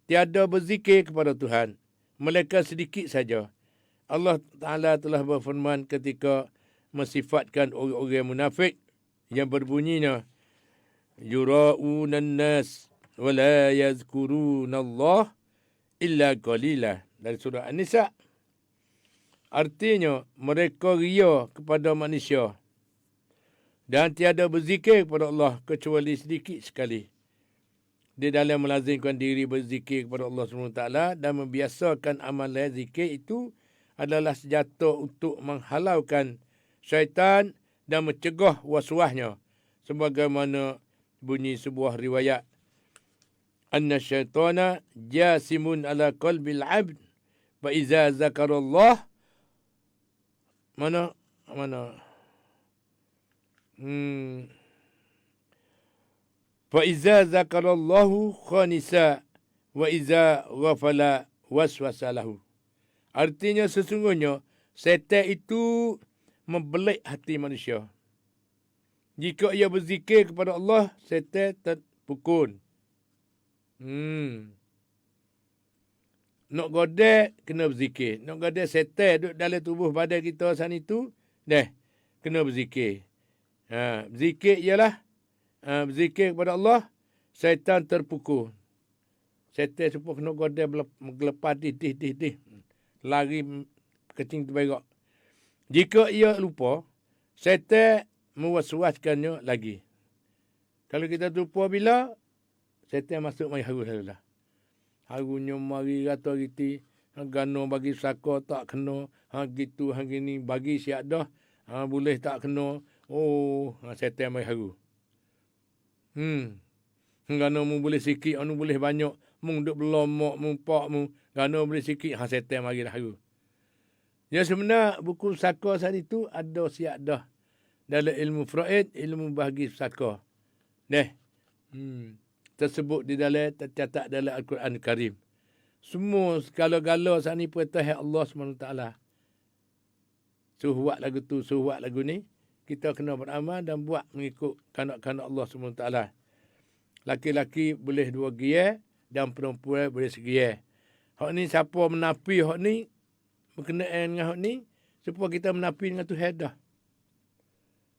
tiada berzikir kepada Tuhan. Mereka sedikit saja. Allah Ta'ala telah berfirman ketika mensifatkan orang-orang munafik yang berbunyinya, yura'unan nas wa la yazkurunallah illa qalila. Dari surah An-Nisa. Artinya, mereka ria kepada manusia dan tiada berzikir kepada Allah kecuali sedikit sekali. Dia dalam melazimkan diri berzikir kepada Allah SWT dan membiasakan amalan zikir itu adalah senjata untuk menghalaukan syaitan dan mencegah was-wasnya. Sebagaimana bunyi sebuah riwayat. Anna syaitana jasimun ala qalbil abd fa iza zakarallah mana fa iza zakarallahu khanisa wa iza ghafala waswasalahu. Artinya sesungguhnya setan itu membelit hati manusia. Jika ia berzikir kepada Allah, setan terpukul. Nak godek, kena berzikir. Nak godek setan duduk dalam tubuh badan kita sana itu, kena berzikir. Berzikir ialah berzikir kepada Allah, setan terpukul. Setan supaya kena godek menggelepar dih. Lari kecing terberak. Jika ia lupa, setan mewaswaskannya lagi. Kalau kita lupa bila, setan masuk mari haru lah. Harunya mari kata gitu, gano bagi saka tak kena, gitu gini bagi siap dah, boleh tak kena. Setan mari haru. Gano mu boleh sikit, anu boleh banyak, mung duk belomak, mung pak mu, gano boleh sikit, setan mari dah haru. Ya sebenarnya buku saka saat itu ada siap dah. Dalam ilmu Freud, ilmu bahagi saka. Tersebut di dalam, tercatat dalam Al-Quran Karim. Semua segala-gala saat ni perintah Allah SWT. Suhuat lagu tu, suhuat lagu ni. Kita kena beramal dan buat mengikut kanak-kanak Allah SWT. Laki-laki boleh 2 giyar dan perempuan boleh 1 giyar. Hak ni siapa menapi hak ni, berkenaan dengan hak ni, supaya kita menapi dengan Tuhan dah.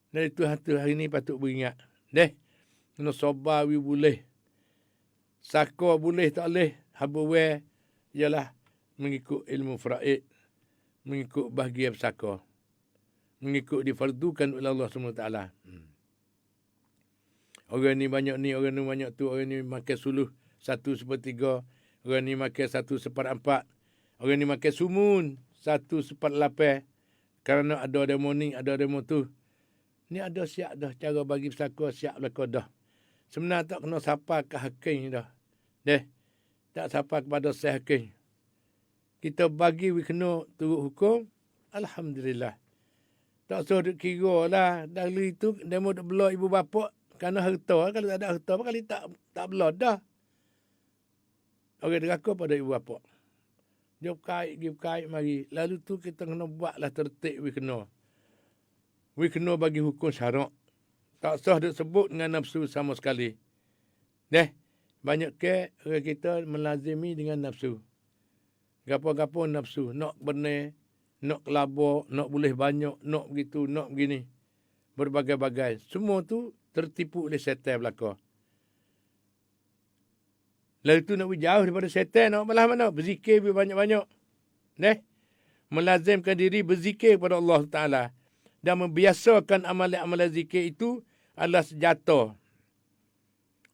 Dari Tuhan hari ni patut beringat. Kena sabar boleh. Saka boleh tak boleh. Habawe ialah mengikut ilmu Freud. Mengikut bahagian saka. Mengikut difardukan oleh Allah SWT. Orang ni banyak ni, orang ni banyak tu. Orang ni makan suluh 1/3. Orang ni makan 1/4. Orang ni makan sumun 1/8. Kerana ada demo ni, ada demo tu. Ni ada siap dah. Cara bagi pesaka siap belakang dah. Sebenarnya tak kena sapa ke hakim dah. Tak sapa kepada saya hakim. Kita bagi kena turut hukum. Alhamdulillah. Tak usah duk kira lah. Dari itu, demo duk belah ibu bapa. Kerana harta. Kalau tak ada harta, kali tak belah dah. Orang deraka pada ibu bapa. Dia berkait, mari. Lalu tu kita kena buatlah tertib kena. Kena bagi hukum syarak. Tak sah duk sebut dengan nafsu sama sekali. Banyak ke orang kita melazimi dengan nafsu. Gapo-gapo nafsu. Nak benar, nak kelabur, nak boleh banyak, nak begitu, nak begini. Berbagai-bagai. Semua tu tertipu oleh setan belaka. Lalu tu nak jauh daripada setan, nak malah mana? Berzikir banyak-banyak. Melazimkan diri berzikir kepada Allah Ta'ala. Dan membiasakan amalan-amalan zikir itu adalah senjata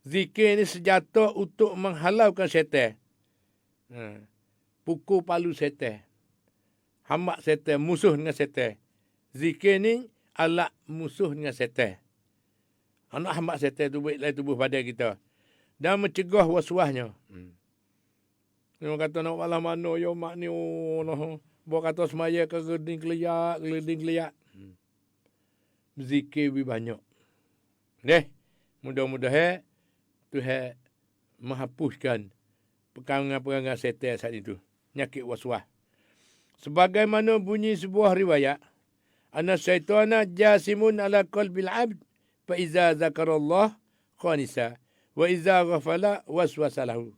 Zikir ni senjata untuk menghalaukan syaitan. Pukul palu syaitan. Hambak syaitan, musuh dengan syaitan. Zikir ni alat musuh dengan syaitan. Anak hambak syaitan tu baik dalam tubuh badan kita. Dan mencegah waswasnya. Dia kata nak malam mana ya mak ni buat kata semaya ke geleding keliak. Zikir lebih banyak. Mudah-mudahan Tuhan menghapuskan perangai-perangai syaitan saat itu. Nyakit waswas. Sebagaimana bunyi sebuah riwayat, anna syaitana jasimun ala qalbil abd fa iza zakarallah khanisa wa iza ghafala waswasalahu.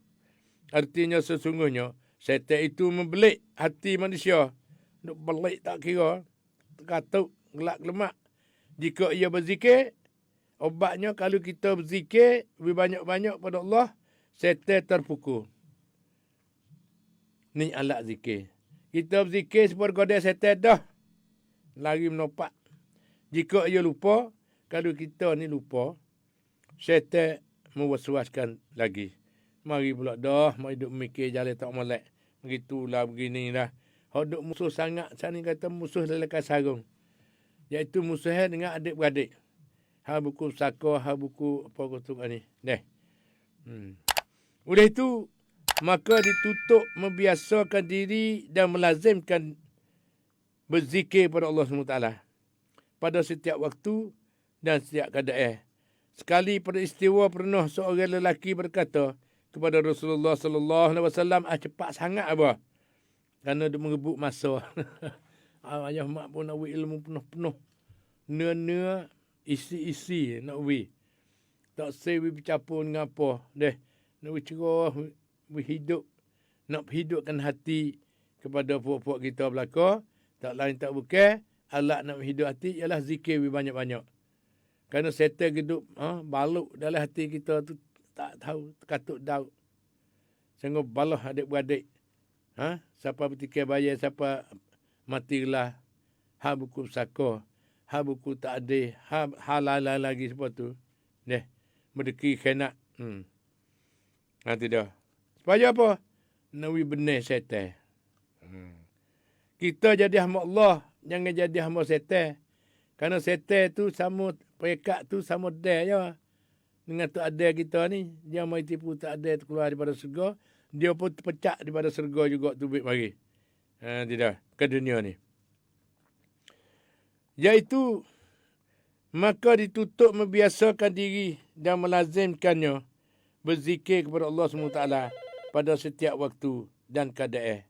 Artinya sesungguhnya syaitan itu membelik hati manusia. Nak belik tak kira, terkatuk, gelak lemak. Jika ia berzikir, obatnya kalau kita berzikir lebih banyak-banyak pada Allah, syaitan terpukul. Ni alat zikir. Kita berzikir seperti syaitan dah lari menopak. Jika ia lupa, kalau kita ni lupa, syaitan mewaswaskan lagi. Mari pula dah, mari duk mikir jalan tak molek. Begitulah begini dah. Hak duk musuh sangat, sana kata musuh dalam sarung. Iaitu musuhnya dengan adik-beradik. Buku Saka, buku apa kutuk ni. Oleh itu, maka ditutup membiasakan diri dan melazimkan berzikir pada Allah SWT pada setiap waktu dan setiap keadaan. Sekali peristiwa pernah seorang lelaki berkata kepada Rasulullah sallallahu alaihi wasallam, cepat sangat apa? Kerana dia mengebut masa. Ayah mak pun nak ilmu penuh-penuh. Nia-nia isi-isi nak wi. Tak sewi bercampur dengan apa. Nak cerah, hidup. Nak hidupkan hati kepada puak-puak kita belaka. Tak lain tak bukan. Alat nak hidup hati ialah zikir banyak-banyak. Kerana setan hidup baluk dalam hati kita tu tak tahu, terkatuk daun. Sehingga balah adik-beradik. Siapa bertikai bayar, siapa matilah. Buku Saka. Buku tak ada. Halal lagi seperti tu. Merdeki kena. Nanti dah. Supaya apa? Nawi benar setan. Kita jadi hamba Allah. Jangan jadi hamba setan. Kerana setan tu sama, perekat tu sama dia je. Dengan tak ada kita ni. Dia mai tipu tak ada keluar daripada surga. Dia pun terpecah daripada surga juga tu baik mari. Tidak. Ke dunia ni. Iaitu, maka ditutup membiasakan diri dan melazimkannya berzikir kepada Allah SWT pada setiap waktu dan keadaan.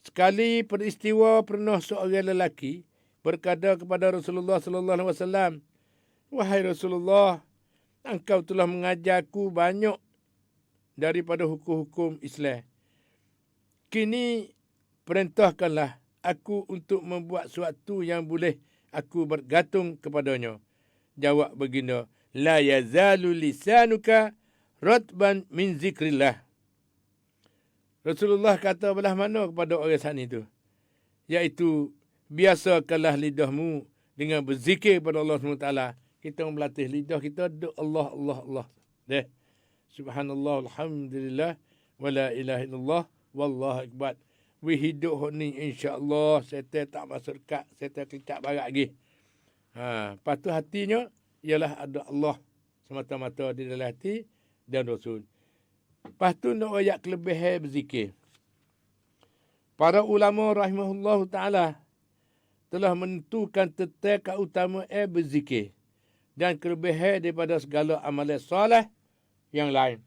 Sekali peristiwa pernah seorang lelaki berkata kepada Rasulullah SAW, wahai Rasulullah, engkau telah mengajarku banyak daripada hukum-hukum Islam. Kini perintahkanlah aku untuk membuat sesuatu yang boleh aku bergantung kepadanya. Jawab baginda, la yazalu lisanuka ratban min zikrillah. Rasulullah kata belah mana kepada orang sana itu? Iaitu, biasakanlah lidahmu dengan berzikir kepada Allah SWT. Kita melatih lidah kita, Allah, Allah, Allah. Subhanallah, alhamdulillah, wa la ilaha illallah, wallahu akbar. We hidup ni insya-Allah, setan tak masuk dekat, setan kelicak barat lagi. Lepas tu hatinya ialah ada Allah semata-mata di dalam hati dan Rasul. Lepas tu nak ayat kelebihan berzikir. Para ulama rahimahullah ta'ala telah menentukan tentang keutamaan berzikir dan kelebihan daripada segala amalan soleh yang lain.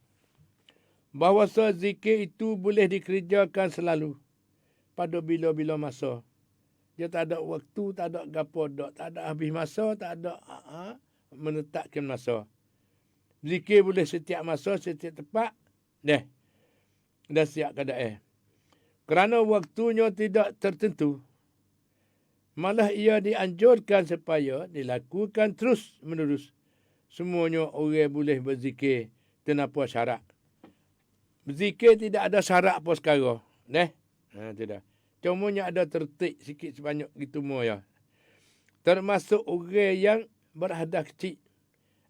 Bahawa zikir itu boleh dikerjakan selalu pada bila-bila masa. Dia tak ada waktu, tak ada gapo dak, tak ada habis masa, tak ada menetapkan masa. Zikir boleh setiap masa, setiap tempat, dan setiap keadaan. Kerana waktunya tidak tertentu, malah ia dianjurkan supaya dilakukan terus menerus. Semuanya orang boleh berzikir tanpa syarat. Berzikir tidak ada syarat apa sekarang. Tidak. Cumanya ada tertik sikit sebanyak gitu ya. Termasuk orang yang berhadas kecil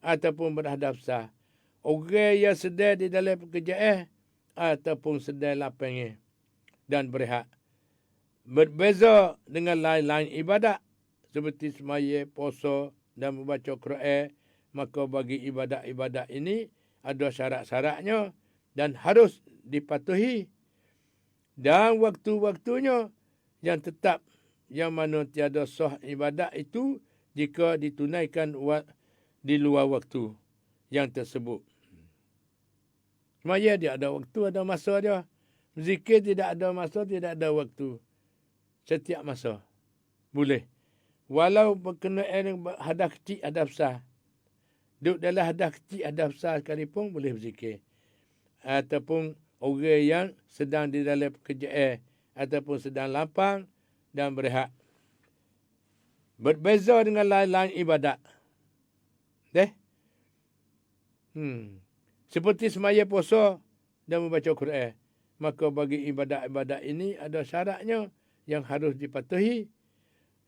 ataupun berhadas besar. orang yang sedang di dalam pekerjaan ataupun sedang lapang dan berehat. Berbeza dengan lain-lain ibadat seperti semaya, puasa dan membaca Quran, maka bagi ibadat-ibadat ini ada syarat-syaratnya dan harus dipatuhi dan waktu-waktunya yang tetap, yang mana tiada sah ibadat itu jika ditunaikan di luar waktu yang tersebut. Semaya dia ada waktu, ada masa dia. Zikir tidak ada masa, tidak ada waktu. Setiap masa boleh. Walau berkenaan dengan hadas kecil, hadas besar. Duduk dalam hadas kecil, hadas besar sekalipun boleh berzikir. Ataupun orang yang sedang di dalam pekerjaan ataupun sedang lapang dan berehat. Berbeza dengan lain-lain ibadat. Seperti semaya, puasa dan membaca Quran. Maka bagi ibadat-ibadat ini ada syaratnya yang harus dipatuhi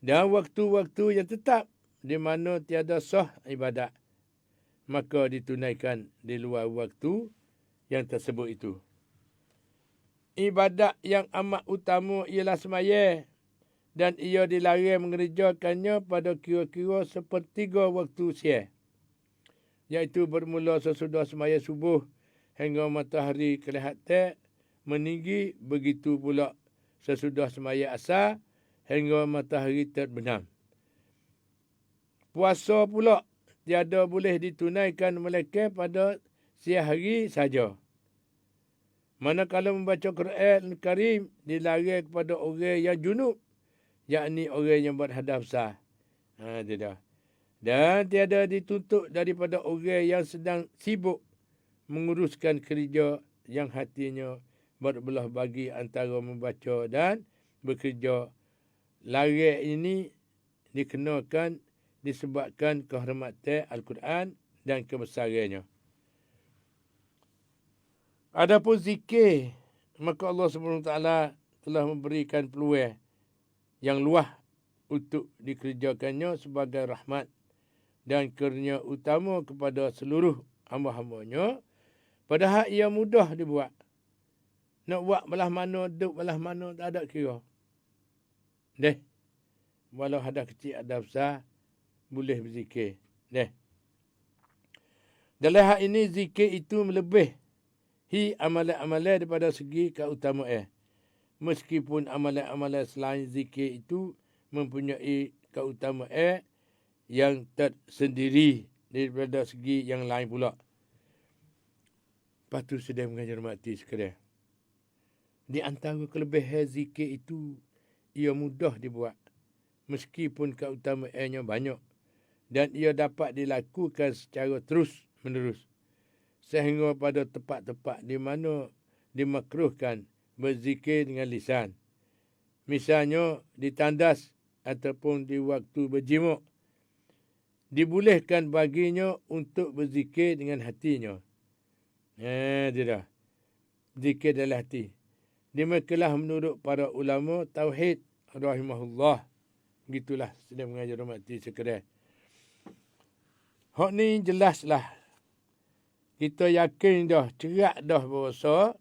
dan waktu-waktu yang tetap di mana tiada sah ibadat. Maka ditunaikan di luar waktu yang tersebut itu. Ibadat yang amat utama ialah semaya dan ia dilarang mengerjakannya pada kira-kira sepertiga waktu siang. Iaitu bermula sesudah semaya subuh hingga matahari kelihatan meninggi, begitu pula sesudah semaya asar hingga matahari terbenam. Puasa pula tiada boleh ditunaikan melainkan pada siang hari saja. Manakala membaca Quran Karim dilarang kepada orang yang junub, yakni orang yang berhadas besar. Tidak. Dan tiada dituntut daripada orang yang sedang sibuk menguruskan kerja yang hatinya berbelah bagi antara membaca dan bekerja. Larang ini dikenakan disebabkan kehormatan Al-Quran dan kebesarannya. Adapun zikir, maka Allah SWT telah memberikan peluang yang luas untuk dikerjakannya sebagai rahmat dan kurnia utama kepada seluruh hamba-hambanya. Padahal ia mudah dibuat. Nak buat belah mana, duduk belah mana, tak ada kira. Walau ada kecil, ada besar, boleh berzikir. Dalam hal ini, zikir itu melebihi amalan-amalan daripada segi keutamaan. Meskipun amalan-amalan selain zikir itu mempunyai keutamaan yang tersendiri daripada segi yang lain pula. Patut sedang mengajar mati sekalian. Di antara kelebihan zikir itu, ia mudah dibuat. Meskipun keutamaannya banyak. Dan ia dapat dilakukan secara terus-menerus. Sehingga pada tempat-tempat di mana dimakruhkan berzikir dengan lisan. Misalnya di tandas ataupun di waktu berjimuk. Dibolehkan baginya untuk berzikir dengan hatinya. Tidak. Zikir dalam hati. Demikianlah menurut para ulama tauhid rahimahullah. Begitulah sedang mengajar mati sekalian. Hak ni jelaslah. Kita yakin dah, cerak dah bahasa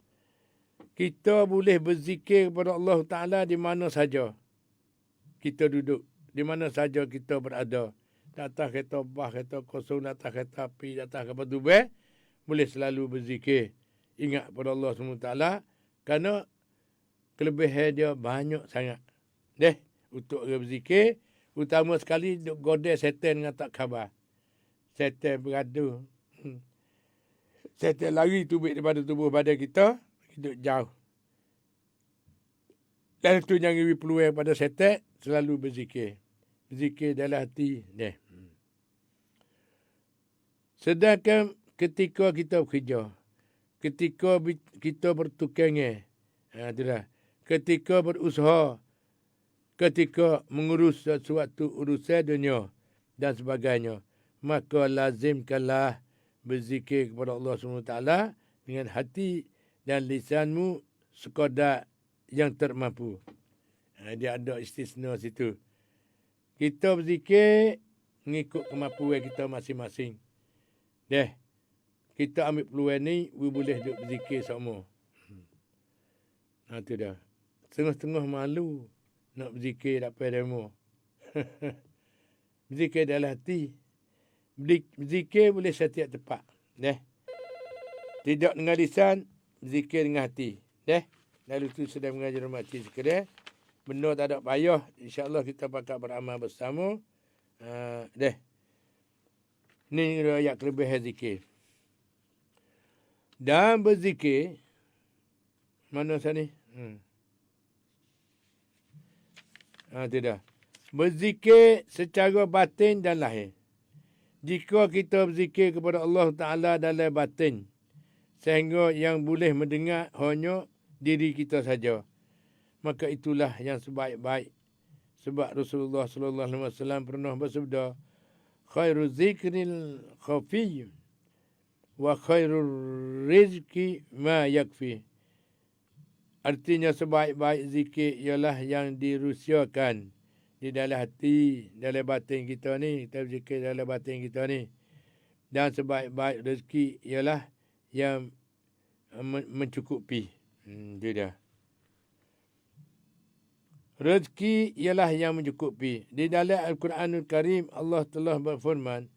kita boleh berzikir kepada Allah Ta'ala di mana saja kita duduk. Di mana saja kita berada. Di atas kereta bah, kereta kosong, di atas kereta api, di atas kapal tubing. Boleh selalu berzikir. Ingat kepada Allah SWT. Kerana kelebihan dia banyak sangat. Untuk orang berzikir. Utama sekali duk godek setan dengan tak khabar. Setan berada. Setan lari tubik daripada tubuh badan kita. Hidup jauh. Dan itu yang lebih peluang pada setan. Selalu berzikir. Berzikir dalam hati. Sedangkan ketika kita bekerja. Ketika kita bertukangan. Itulah. Ketika berusaha. Ketika mengurus sesuatu urusan dunia. Dan sebagainya. Maka lazimkanlah berzikir kepada Allah SWT dengan hati dan lisanmu sekadar yang termampu. Dia ada istisna situ. Kita berzikir mengikut kemampuan kita masing-masing. kita ambil peluang ni, we boleh duk berzikir sama. Tu dah. Setengah-setengah malu nak berzikir tak payah demo. Berzikir dalam hati. Berzikir boleh setiap tempat. Tidak dengan lisan, berzikir dengan hati. Lalu tu sedang mengajar mati sekalian. Benda tak ada payah. InsyaAllah kita pakat beramal bersama. Ni ayat kelebihan zikir. Dan berzikir. Mana sana ni? Tidak. Berzikir secara batin dan lahir. Jika kita berzikir kepada Allah Ta'ala dalam batin, sehingga yang boleh mendengar hanya diri kita saja, maka itulah yang sebaik-baik. Sebab Rasulullah sallallahu alaihi wasallam pernah bersabda, khairu zikril khafi wa khairur rizki ma yakfi. Artinya sebaik-baik zikir ialah yang dirahsiakan di dalam hati, dalam batin kita ni. Kita berzikir dalam batin kita ni. Dan sebaik-baik rezeki ialah yang mencukupi. Itu dia. Rezeki ialah yang mencukupi. Di dalam Al-Quranul Karim, Allah telah berfirman,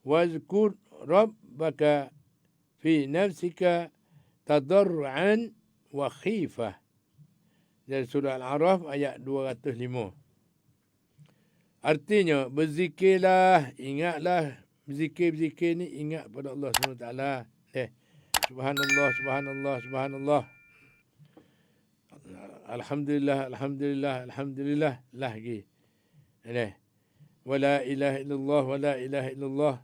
wazkur rabbaka fi nafsika tadarru'an wa khifah. Dari surah Al-A'raf ayat 205. Artinya, berzikirlah, ingatlah, berzikir-berzikir ni ingat pada Allah SWT. Subhanallah, subhanallah, subhanallah. Alhamdulillah, alhamdulillah, alhamdulillah. Lagi. Wa la ilaha illallah, wa la ilaha illallah.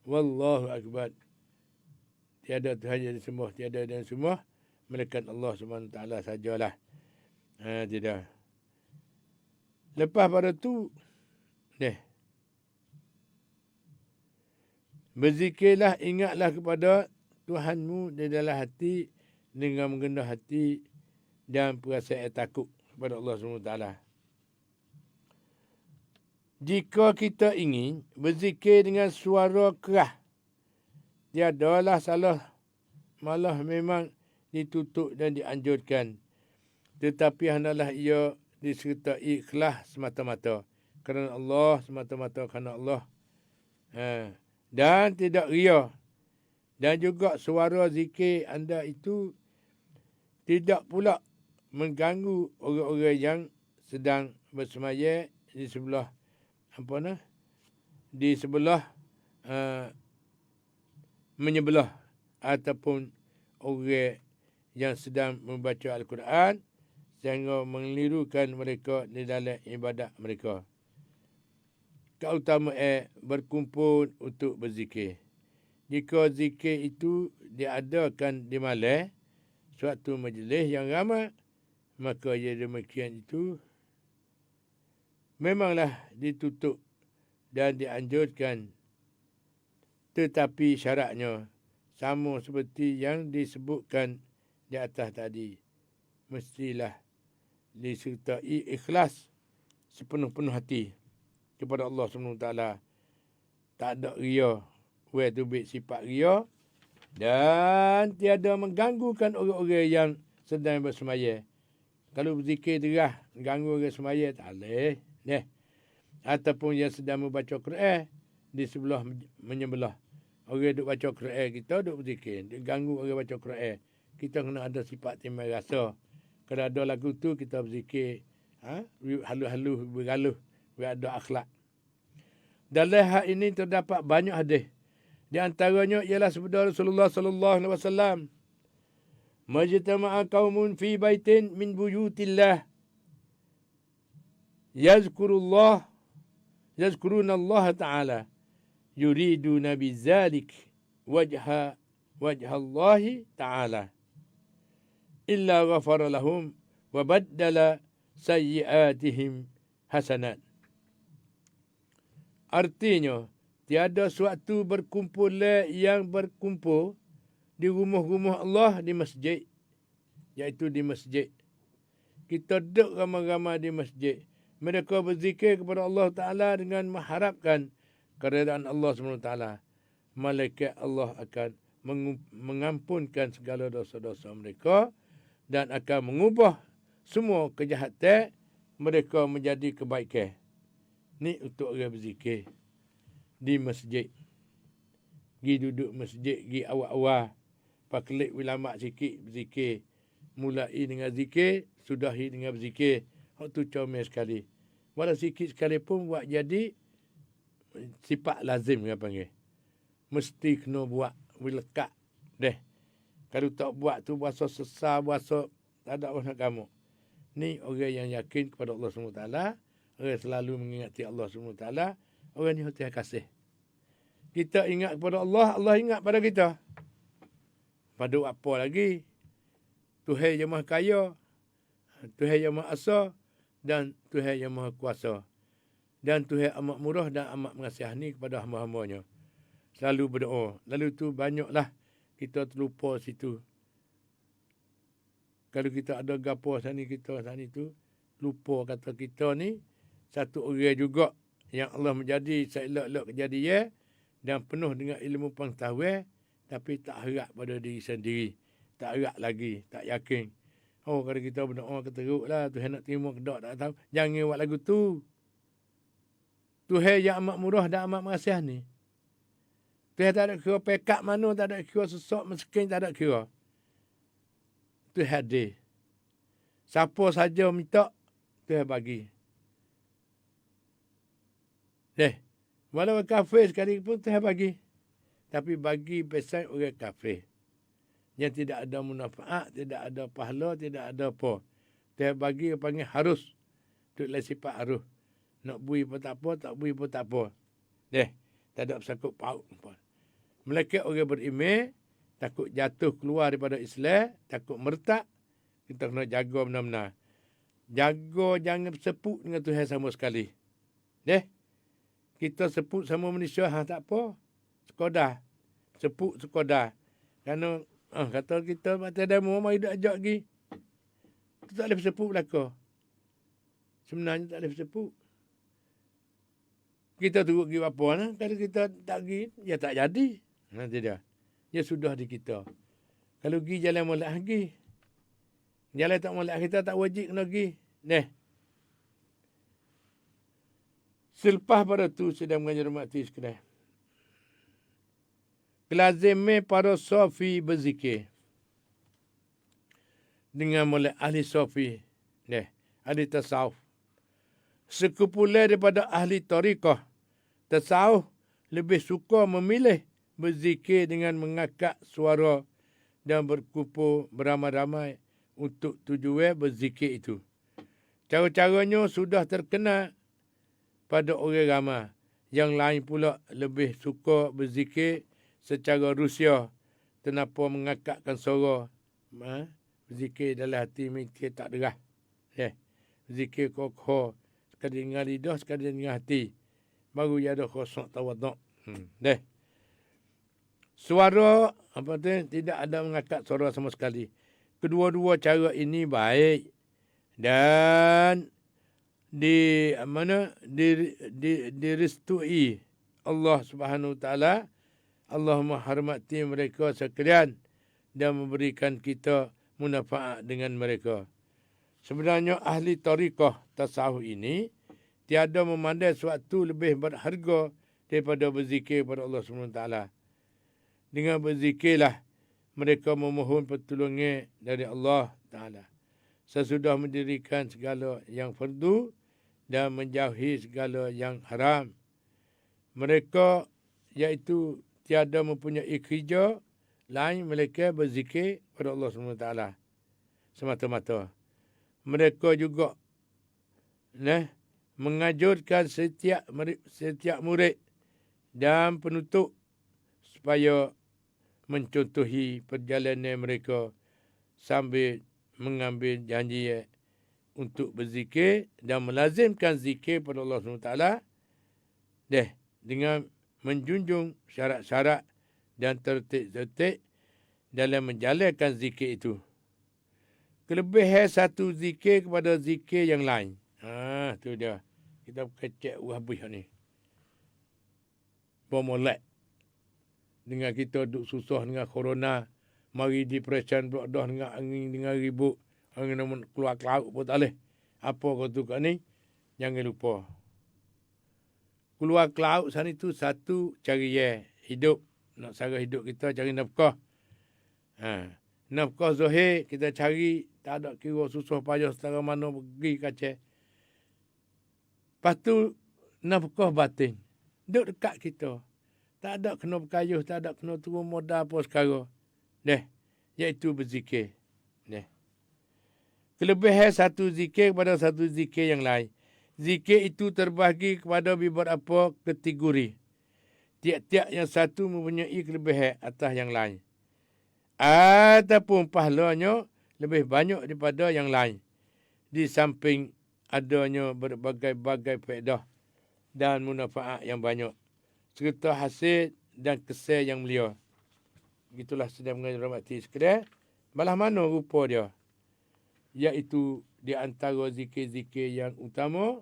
Wallahu akbar. Tiada Tuhan yang disembah, tiada yang disembah. Melainkan Allah SWT sajalah. Tidak. Lepas pada tu, berzikirlah, ingatlah kepada Tuhanmu di dalam hati dengan menggendah hati dan perasaan takut kepada Allah SWT. Jika kita ingin berzikir dengan suara keras, tiadalah salah, malah memang ditutup dan dianjurkan. Tetapi hendaklah ia disertai ikhlas semata-mata. Kerana Allah, semata-mata kerana Allah. Dan tidak ria. Dan juga suara zikir anda itu tidak pula mengganggu orang-orang yang sedang bersemayam di sebelah di sebelah menyebelah ataupun orang yang sedang membaca Al-Quran sehingga mengelirukan mereka di dalam ibadat mereka. Keutamaan berkumpul untuk berzikir. Jika zikir itu diadakan di malam, suatu majlis yang ramai, maka ia demikian itu memanglah ditutup dan dianjurkan. Tetapi syaratnya sama seperti yang disebutkan di atas tadi. Mestilah disertai ikhlas sepenuh-penuh hati kepada Allah SWT. Tak ada ria. Tu sifat ria. Dan tiada mengganggukan orang-orang yang sedang bersemayam. Kalau berzikir derah, ganggu orang semayam, tak boleh. Ataupun yang sedang membaca Quran di sebelah menyebelah. Orang duk baca Quran, kita duk berzikir. Dia ganggu orang baca Quran. Kita kena ada sifat timbal rasa. Kalau ada lagu tu, kita berzikir. Halus-halus, bergaluh. Berada akhlak. Dalam hal ini terdapat banyak hadis. Di antaranya ialah sabda Rasulullah sallallahu alaihi wasallam, majtama'a qaumun fi baitin min buyutillah yazkuruna Allah Ta'ala yuriduna bizalik wajha Allah Ta'ala illa ghafara lahum wa baddala sayyi'atihim hasanat. Artinya, tiada suatu berkumpul yang berkumpul di rumah-rumah Allah di masjid. Iaitu di masjid. Kita duduk ramai-ramai di masjid. Mereka berzikir kepada Allah Ta'ala dengan mengharapkan keredaan Allah SWT. Malaikat Allah akan mengampunkan segala dosa-dosa mereka dan akan mengubah semua kejahatan mereka menjadi kebaikan. Ni untuk orang berzikir di masjid. Gi duduk masjid, gi awal-awal. Pakelik ulama sikit berzikir. Mulai dengan zikir, sudahi dengan berzikir. Hak tu comel sekali. Walau sikit sekalipun buat jadi sifat lazim dia panggil. Mesti kena buat, lekat. Deh. Kalau tak buat tu bahasa sesal, bahasa tak ada orang nak kamu. Ni orang yang yakin kepada Allah SWT. Orang selalu mengingati Allah SWT. Orang ni hati kasih. Kita ingat kepada Allah, Allah ingat pada kita. Pada apa lagi? Tuhan yang maha kaya, Tuhan yang maha asa, dan Tuhan yang maha kuasa. Dan Tuhan amat murah dan amat mengasihani kepada hamba-hambanya. Selalu berdoa. Lalu tu banyaklah kita terlupa situ. Kalau kita ada gapo sana kita sana tu, lupa kata kita ni satu orang juga yang Allah menjadi seelok-elok kejadian dan penuh dengan ilmu pengetahuan tapi tak harap pada diri sendiri. Tak harap lagi, tak yakin. Oh, kalau kita berdoa keteruklah, Tuhan nak terima ke tak tahu. Jangan buat lagu tu. Tuhan yang amat murah dan amat mengasihani. Tuhan tak ada kira pekat mana, tak ada kira sesak, miskin, tak ada kira. Tuhan hadir. Siapa saja minta, Tuhan bagi. Walau kafir sekali pun Tuhan bagi. Tapi bagi pesan orang kafir. Yang tidak ada manfaat, tidak ada pahala, tidak ada apa. Tuhan bagi panggil harus. Itu adalah sifat harus. Nak bui pun tak apa, tak bui pun tak apa. Tak ada bersangkut paut pun. Mereka orang beriman, takut jatuh keluar daripada Islam, takut mertak, kita kena jaga benar-benar. Jaga jangan bersepuk dengan Tuhan sama sekali. Kita sepuk sama manusia, tak apa. Sekodah. Sepuk sekodah. Kerana kata kita mati demo, mari duduk ajak lagi. Kita tak boleh bersepuk belakang. Sebenarnya tak boleh bersepuk. Kita turut pergi apa lah. Kalau kita tak pergi, ya tak jadi. Nanti dia. Ya sudah di kita. Kalau pergi jalan molek pergi. Jalan tak molek kita tak wajib kena pergi. Selepas pada tu sedang mengajar mati sekalian. Kelazimnya para sofi berzikir. Dengan mulai ahli sofi. Ahli tasawuf. Sekumpulan daripada ahli tariqah. Tasawuf lebih suka memilih berzikir dengan mengangkat suara dan berkumpul beramai-ramai untuk tujuan berzikir itu. Cara-caranya sudah terkenal pada orang ramai. Yang lain pula lebih suka berzikir secara Rusia tanpa mengangkatkan suara. Berzikir dalam hati mikir tak derah. Berzikir kokoh. Sekali dengan lidah, sekali dengan hati. Baru dia ada kosong tawaduk. Suara tidak ada mengangkat suara sama sekali. Kedua-dua cara ini baik. Dan direstui Allah Subhanahu Wa Taala. Allah menghormati mereka sekalian dan memberikan kita manfaat dengan mereka. Sebenarnya ahli tariqah tasawuf ini tiada memandai suatu lebih berharga daripada berzikir kepada Allah Subhanahu Wa Taala. Dengan berzikirlah mereka memohon pertolongan dari Allah Taala. Sesudah mendirikan segala yang fardu dan menjauhi segala yang haram. Mereka iaitu tiada mempunyai kerja lain mereka berzikir kepada Allah SWT semata-mata. Mereka juga mengajurkan setiap murid dan penutup supaya mencontohi perjalanan mereka sambil mengambil janji untuk berzikir dan melazimkan zikir pada Allah SWT dengan menjunjung syarat-syarat dan tertib-tertib dalam menjalankan zikir itu. Kelebihan satu zikir kepada zikir yang lain. Tu dia. Kita kecek habis ni. Bomolek. dengan kita duk susah dengan corona, mari depression pula dah dengan angin dengan ribut, angin nak keluar ke laut pun tak boleh. Apa kau tu kat ni? Jangan lupa. Keluar ke laut sana tu satu cari hidup. Nak sara hidup kita cari nafkah. Nafkah zahir kita cari, tak ada kira susah payah setara mana pergi kacau. Lepas tu nafkah batin. Duduk dekat kita. Tak ada kena berkayuh, tak ada kena turun modal apa sekarang. Iaitu berzikir. Kelebihan satu zikir kepada satu zikir yang lain. Zikir itu terbahagi kepada beberapa kategori. Tiap-tiap yang satu mempunyai kelebihan atas yang lain. Ataupun pahalanya lebih banyak daripada yang lain. Di samping adanya berbagai-bagai faedah dan manfaat yang banyak. Serta hasil dan kesan yang mulia. Begitulah sedang menghormati sekalian. Malah mana rupa dia? Iaitu di antara zikir-zikir yang utama,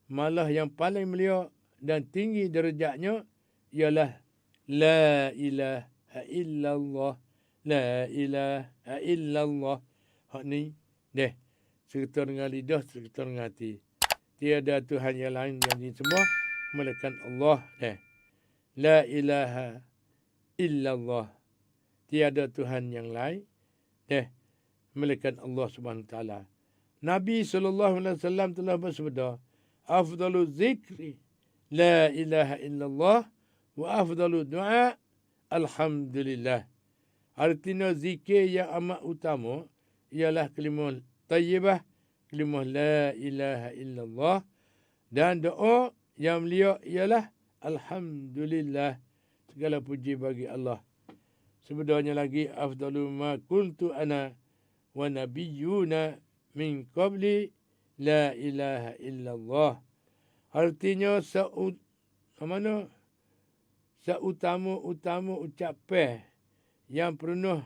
malah yang paling mulia dan tinggi derajatnya ialah La ilaha illallah, La ilaha illallah. Hak ni, serta dengan lidah, serta dengan hati. Tiada Tuhan yang lain yang disembah melainkan Allah. La ilaha illallah. Tiada Tuhan yang lain. Melainkan Allah Subhanahu Taala. Nabi SAW telah bersabda, afdalu zikri la ilaha illallah wa afdalu du'a alhamdulillah. Artinya zikir yang amat utama ialah kalimah tayyibah, kalimah la ilaha illallah, dan doa yang mulia ialah alhamdulillah. Segala puji bagi Allah. Sebenarnya lagi afdalu ma kuntu ana wa nabiyyuna min qabli la ilaha illallah. Artinya seutama-utama ucapan yang pernah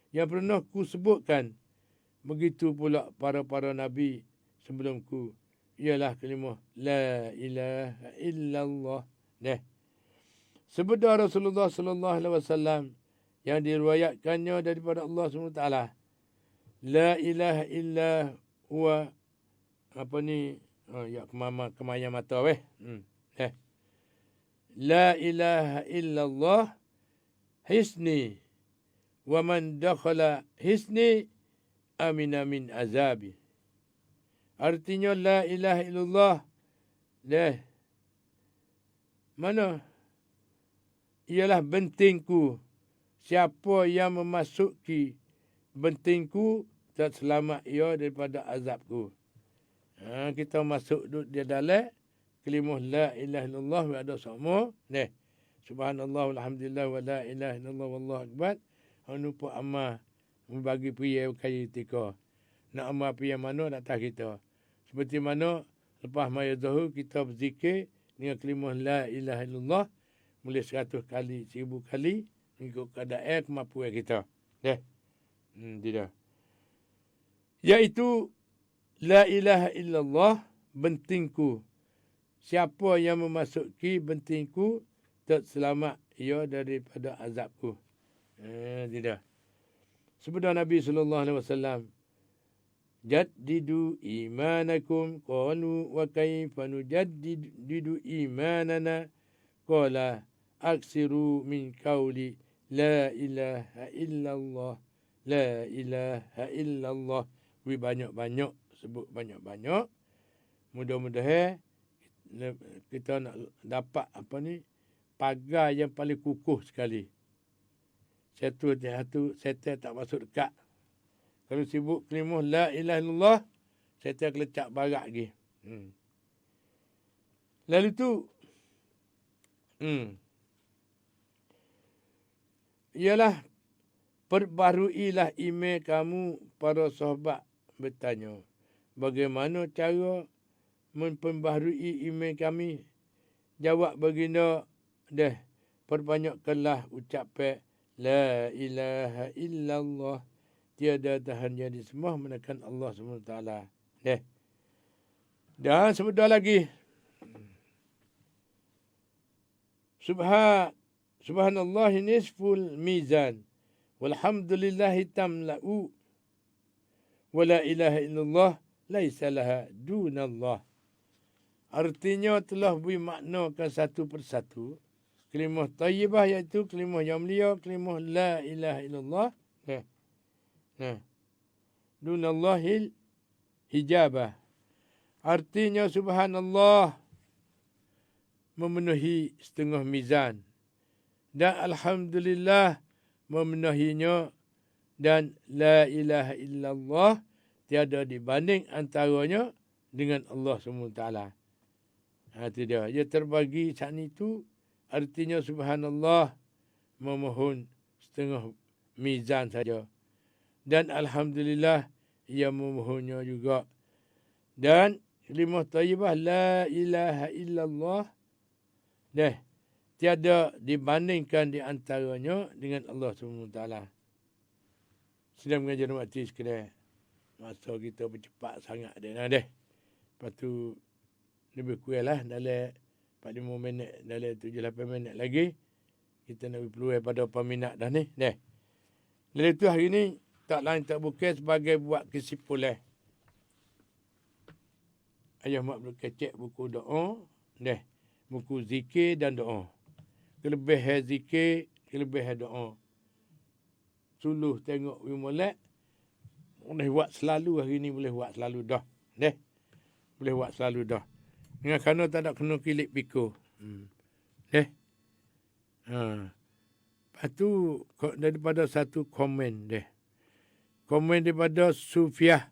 yang pernah ku sebutkan, begitu pula para nabi sebelumku, ialah kalimah la ilaha illallah. Sabda Rasulullah sallallahu alaihi wasallam yang diriwayatkannya daripada Allah SWT. La ilaha illa huwa kemaya mata La ilaha illallah hisni wa man dakhala hisni amina min azabi. Artinya la ilaha illallah mana ialah bentingku. Siapa yang memasuki bentingku, tak selamat ia daripada azabku. Kita masuk dia dalam kalimah la ilaha illallah wa ada sama. Subhanallah walhamdulillah wa la ilaha illallah wallahu akbar. Nupa amal membagi pria kaya tika. Nak amal pria mana nak tahu kita. Seperti mana lepas maya zuhur kita berzikir dengan kalimah la ilaha illallah boleh 100 kali, 1000 kali. Mengikut keadaan kemampuan kita. Tidak. Iaitu la ilaha illallah bentingku. Siapa yang memasuki bentingku, tak selamat ia daripada azabku. Tidak. Sebab Nabi SAW, jaddidu imanakum qalu wa kaifa nujaddidu imanana qala aksiru min qawli la ilaha illallah, la ilaha illallah. Banyak-banyak, sebut banyak-banyak. Mudah-mudahan kita nak dapat pagar yang paling kukuh sekali. Satu setan tak masuk dekat. Kalau sibuk kalimah la ilaha illallah, setan kelecak barak lagi. Lalu tu ialah perbaharuilah email kamu. Para sahabat bertanya, bagaimana cara memperbaharui email kami? Jawab baginda, perbanyakkanlah ucapan la ilaha illallah, tiada Tuhan yang disembah melainkan Allah SWT. Dan sebentar lagi Subhanallah nisful mizan. Walhamdulillahi tamla'u. Wala ilaha illallah laisa laha dunallah. Artinya telah bermaknakan satu persatu kalimah tayyibah, iaitu kalimah yang mulia, kalimah la ilaha illallah. Dunallahil hijabah. Artinya subhanallah memenuhi setengah mizan. Dan alhamdulillah memenuhinya. Dan la ilaha illallah tiada dibanding antaranya dengan Allah SWT. Itu dia. Ia terbagi saat itu. Artinya subhanallah memohon setengah mizan saja. Dan alhamdulillah ia memohonnya juga. Dan kalimah tayyibah la ilaha illallah tiada dibandingkan di antaranya dengan Allah SWT. Sedang mengajar mati sekalian. Masa kita bercepat sangat dia. Lepas tu lebih kurang lah dalam 45 minit, dalam 7-8 minit lagi kita nak berpeluang pada peminat dah ni. Lalu tu hari ni tak lain tak bukan sebagai buat kesimpulan. Ayah mak berkecek buku doa, buku zikir dan doa. Kelebihan zikir, kelebihan doa. Suluh tengok molek. Boleh buat selalu hari ni, boleh buat selalu dah. Boleh buat selalu dah. Dengan kerana tak ada kena kilik piku. Lepas tu daripada satu komen Komen daripada Sufiah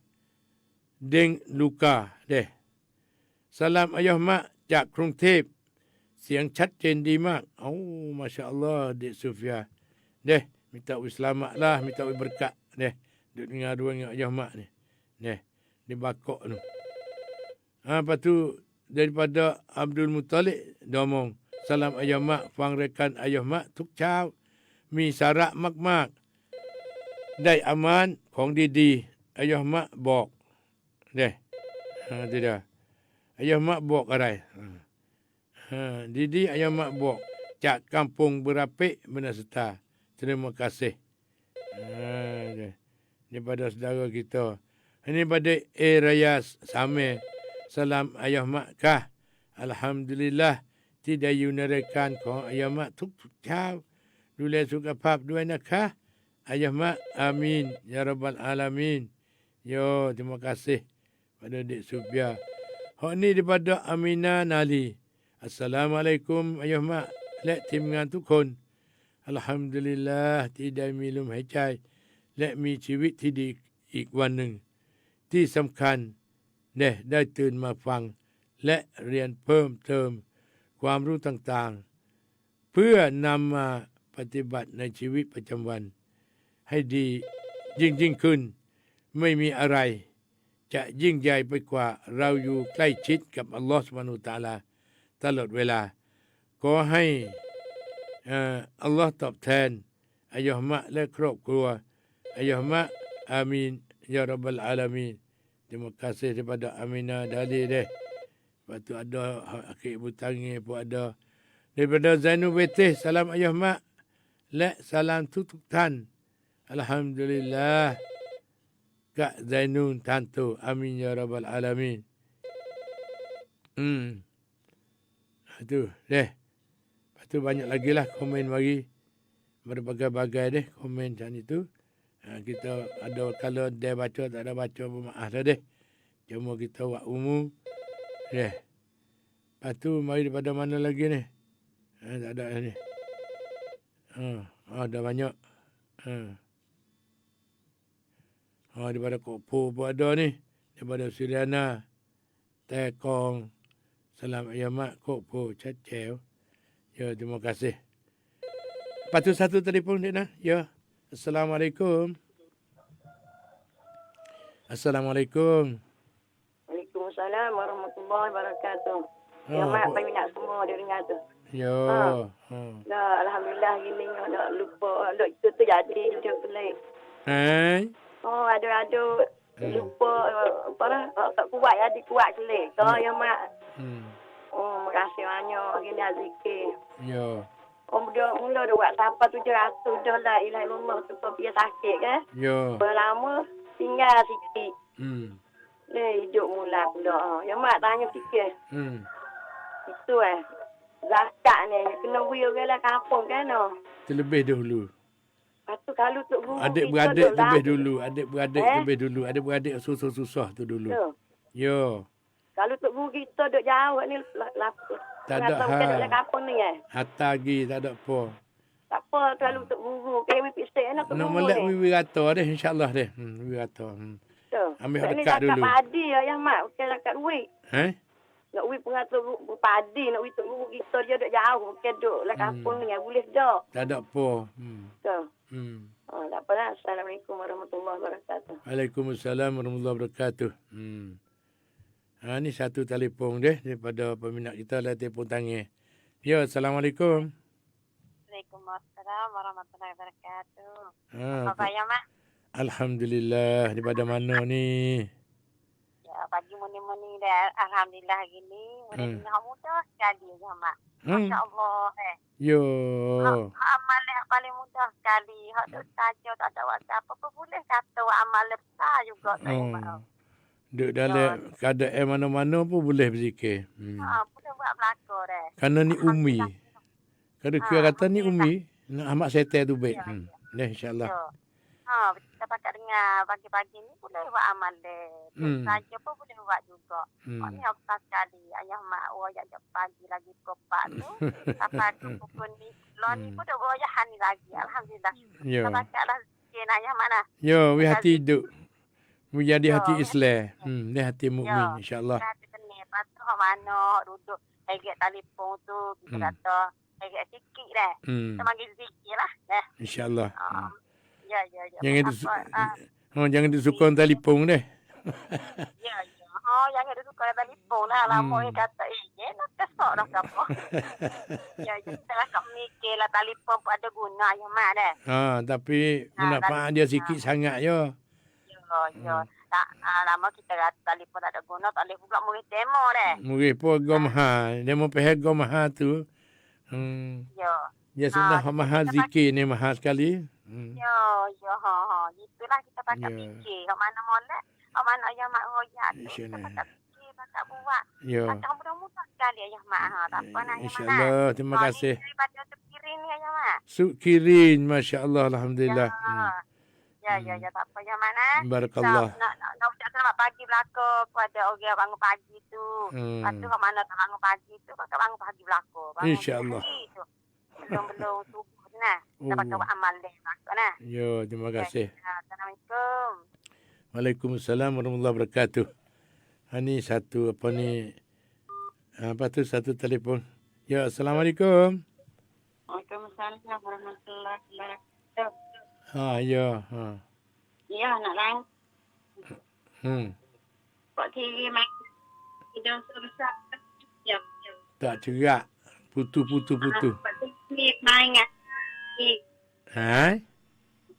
Deng Luka Salam ayah makจากกรุงเทพเสียงชัดเจนดีมากMasya Allah Dek Sufiah minta selamat lah, minta berkat duk dengar dua dengan ayah mak ni di bakok tu. Lepas tu daripada Abdul Muttalib domong salam ayah mak fang rekan ayah mak ทุกเช้ามีสาระมากๆได้อามานของดีๆayah mak บอกtidak ayah mak บอกอะไรดีๆayah mak บอกจาก kampung Berapik Benaseta. Terima kasih. Daripada saudara kita. Ini pada Rayas Samir. Salam ayah mak kah. Alhamdulillah. Tidak yunarakan kau ayah mak ทุกเช้าดูแลสุขภาพด้วยนะคะ ayah mak. Amin. Ya Rabbal Alamin. Yo, terima kasih pada Dik Subia. Hak ni daripada Aminah Nali. Assalamualaikum ayah mak. Lek tim dengan ทุกคน Alhamdulillah ที่ได้มีลมหายใจและมีชีวิตที่ดีอีกวันหนึ่งที่สำคัญได้ตื่นมาฟังและเรียนเพิ่มเติมความรู้ต่างๆเพื่อนำมาปฏิบัติในชีวิตประจำวันให้ดียิ่งขึ้นไม่มีอะไรจะยิ่งใหญ่ไปกว่าเราอยู่ใกล้ชิดกับอัลลอฮฺซุบฮานะฮูวะตะอาลาตลอดเวลาขอให้อัลลอฮ์ตอบแทนอายะห์มะและครอบครัวอายะห์มะอามีนya Rabbal Alamin. Terima kasih daripada Aminah Dali Lepas tu ada Akik Ibu Tangi pun ada. Daripada Zainul Betih, salam ayah mak. Lek salam tutup tan. Alhamdulillah. Kak Zainul Tantu. Amin ya Rabbal Alamin. Itu Lepas tu banyak lagi lah komen bagi. Berbagai-bagai komen macam itu. Kita ada kalau dia baca tak ada baca bermaaf dah Cuma kita buat umum. Lepas tu mari daripada mana lagi ni? Tak ada ni. Ada banyak. Daripada Kopo pun ada ni. Daripada Suriana. Tekong. Salam ayamat Kopo. Cacau. Ya, terima kasih. Lepas tu satu telefon dia nak. Ya. Assalamualaikum. Assalamualaikum. Waalaikumsalam warahmatullahi wabarakatuh. Ya mak bagi nak semua dia dengar tu. Ya. Dah alhamdulillah gini nak lupa nak itu terjadi dia pelik. Ada lupa apa dah tak kuat jadi kuat pelik. Ya mak. Oh, makasih banyak. Gini zikir. Ya. Mula dah buat sampai 700 dah la ilaha illallah tu dia sakit kan. Ya. Berlama tinggal sikit. Hidup mula pula. Ya mak tanya fikir. Itu zakat ni kena wheel ke lah kampung kan no. Terlebih dahulu. Lepas tu kalau tok guru Adik-beradik lebih dulu. Adik-beradik lebih dulu. Adik-beradik susah-susah tu dulu. Ya. Kalau tok guru kita duk jauh ni Tak ada hal. Kampung ni Hatta lagi tak ada apa. Tak apa kalau tok guru KW pisik nak tok Nak guru. melak wiwi rata deh insya-Allah deh. Wiwi rata. Ambil hak dekat dulu. Zakat padi ya mak, bukan zakat duit. Nak wui pengatur padi, nak wui tok guru kita dia duk jauh, bukan duk lah kampung ni boleh dak. Tak ada apa. Oh, tak apa lah. Assalamualaikum warahmatullahi wabarakatuh. Waalaikumsalam warahmatullahi wabarakatuh. Ni satu telefon deh daripada peminat kita lah telefon tangan. Ya, Assalamualaikum. Waalaikumsalam warahmatullahi wabarakatuh. Apa khabar mak? Alhamdulillah. Daripada mana ni? Ya, pagi muni-muni dah. Alhamdulillah gini. Muni-muni mudah sekali ya mak. Masya Allah. Yo. Amal yang paling mudah sekali. Hak tu saja tak ada WhatsApp. Apa boleh kata amal besar juga. Duduk dalam keadaan mana-mana pun boleh berzikir. Boleh buat belakang dah. Kerana ni umi. Kalau kira kata ni umi, nak amat setel tu baik. Ya, insyaAllah. Kita pakai dengar pagi-pagi ni boleh buat amal deh. Saja pun boleh buat juga. Ni apa sekali. Ayah mak ayah pagi lagi kopak tu. Sampai ke pukul ni. Lo ni pun dah ayah ni lagi. Alhamdulillah. Kita pakai lah sikit ayah mak lah. Ya, we hati hidup. Menjadi hati Islam. Dia hati mukmin insya-Allah. Hati tenang. Lepas tu mana duduk agak telefon tu kita kata agak sikit dah. Kita panggil zikir lah. Insya-Allah. Ya. Jangan disukong telefon deh. Ya. Jangan disukong telefon lah. Lama yang kata nak kesok dah apa. Ya, kita nak mikir lah telefon pun ada guna ya mak dah. Tapi manfaat dia sikit sangat ya. Ya. Tak lama kita kata telefon tak ada guna, tak boleh pula murid demo dah. Murid pun harga mahal. Demo harga mahal tu. Ya. Dia sudah mahal zikir ni mahal sekali. Ya. Itulah kita pakai fikir. Kat mana molek, kat mana ayah mak royak tu. Kita pakai fikir, pakai buat. Ya. Pakai mudah-mudah sekali ayah mak. Tak apa nak ayah mak. InsyaAllah. Terima kasih. Daripada terkirin ni ayah mak. Sukirin. Masya Allah. Alhamdulillah. Ya, tak apa ya mana. Barakallah. Nak ucap selamat pagi belakang kepada orang yang bangun pagi tu. Lepas tu kat mana tak bangun pagi tu, pakai bangun pagi belakang. InsyaAllah. Belum subuh nah. Kita pakai buat amal deh belakang nah. Ya, terima kasih. Assalamualaikum. Waalaikumsalam warahmatullahi wabarakatuh. Ini satu apa ni? Satu telefon. Ya, Assalamualaikum. Waalaikumsalam warahmatullahi wabarakatuh. Ya. Ya, nak lang. Pak kiri main hidung sebesar. Ya. Tak cerak. Putu. Pak kiri main kat kiri.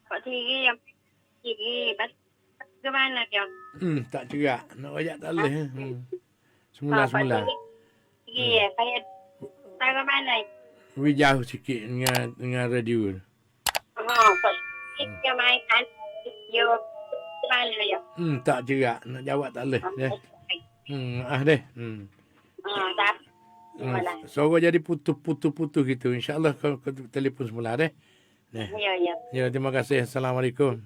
Pak kiri yang kiri. Ke mana dia? Tak cerak. Nak ajak tak boleh. Semula. Kiri saya ke mana? We jauh sikit dengan radio. Pak kiri yang main kan. Dia mana dia? Tak cerak. Nak jawab tak boleh. Deh. Tak. Suara jadi putus gitu. InsyaAllah kau telefon semula deh. Ya, terima kasih. Assalamualaikum.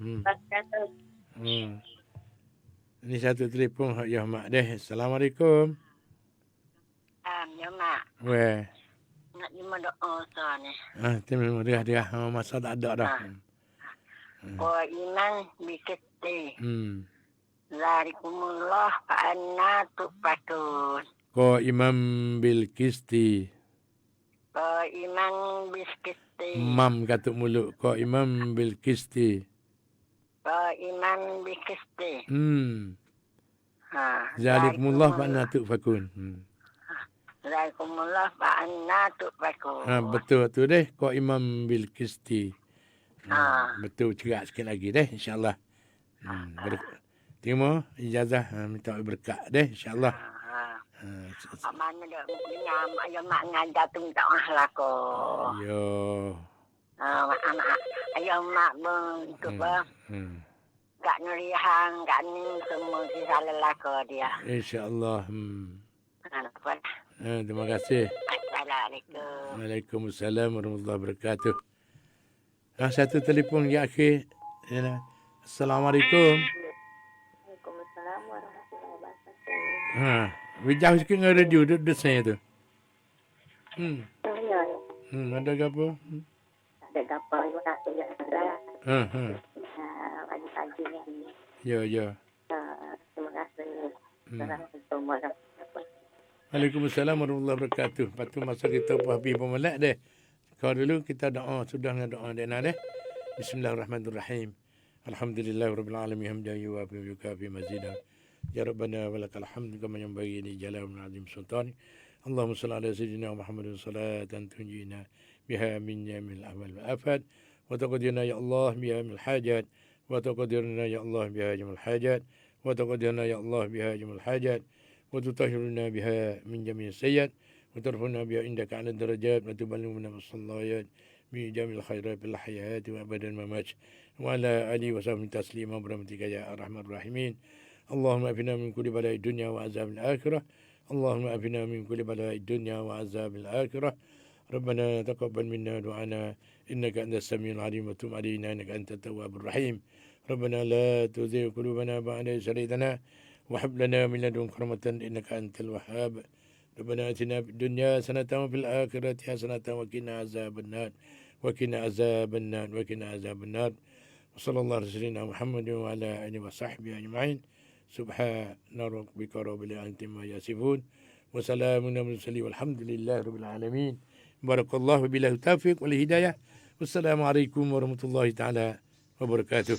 Ini satu telefon ya mak deh. Assalamualaikum. Ya mak. Weh. Nak lima doa soal ni. Terima dia. Masa tak ada dah. Kau iman bikiti. Larikumullah fa'anna tupatun. Ko Imam bil kisti. Kau iman biskisti. Mam katuk mulut. Ko Imam bil kisti. Kau iman biskisti. Zalikumullah fa'anna tupakun. Zalikumullah fa'anna tupakun. Betul tu deh. Ko Imam bil kisti. Betul cerak sikit lagi deh. InsyaAllah. Terima ijazah minta berkat deh. InsyaAllah. Mana dah dengar ayah mak ngajar tu minta lah ko. Yo. Anak ayah mak ikut gak nerihan, gak ni semua kisah lelaki dia. InsyaAllah. Apa? Terima kasih. Assalamualaikum. Waalaikumsalam warahmatullahi wabarakatuh. Satu telefon ya akhir. Assalamualaikum. Waalaikumsalam warahmatullahi wabarakatuh. Bijak sikit dengan radio duduk saya tu. Ya. Ada ke apa? Ada gapo terima kasih ya Sandra. Pagi-pagi ni. Ya. Terima kasih. Assalamualaikum warahmatullahi wabarakatuh. Waalaikumsalam warahmatullahi wabarakatuh. Lepas tu masa kita habis pemelak deh. Kau dulu kita doa. Sudah dengan doa deh. Bismillahirrahmanirrahim. Alhamdulillahirabbil alamin hamdan yuwafi wa yukafi mazidah. Ya Rabbana walakal hamdu kama yanbaghi li jalali azim sultani. Allahumma salli ala sayyidina Muhammadin salatan tunjina biha min jamil ahwal wal afat wa taqdirna ya Allah biha min hajat wa taqdirna ya Allah biha jamil hajat wa taqdirna ya Allah biha jamil hajat wa tutahhiruna biha min jamil sayyiat wa tarfuna biha indaka ala darajat wa tuballighuna bis-salawat bi jamil khairat bil hayati wa abadan mamat wa ala alihi wa sahbihi taslima birahmatika ya arhamar rahimin. اللهم أفنا من كل بلاء الدنيا وعذاب الآخرة اللهم أفنا من كل بلاء الدنيا وعذاب الآخرة ربنا تقبل منا دعانا إنك أنت السميع العليم وتب علينا إنك أنت التواب الرحيم ربنا لا تزغ قلوبنا بعد إذ هديتنا وهب لنا من لدنك رحمة إنك أنت الوهاب ربنا آتنا في الدنيا حسنة وفي الآخرة حسنة وقنا عذاب النار وقنا عذاب النار وقنا عذاب النار وصلى الله على سيدنا محمد وعلى آله وصحبه أجمعين سبحان ربك رب العزة عما يصفون وسلام على المرسلين والحمد لله رب العالمين بارك الله بالله التوفيق والهداية والسلام عليكم ورحمة الله تعالى وبركاته.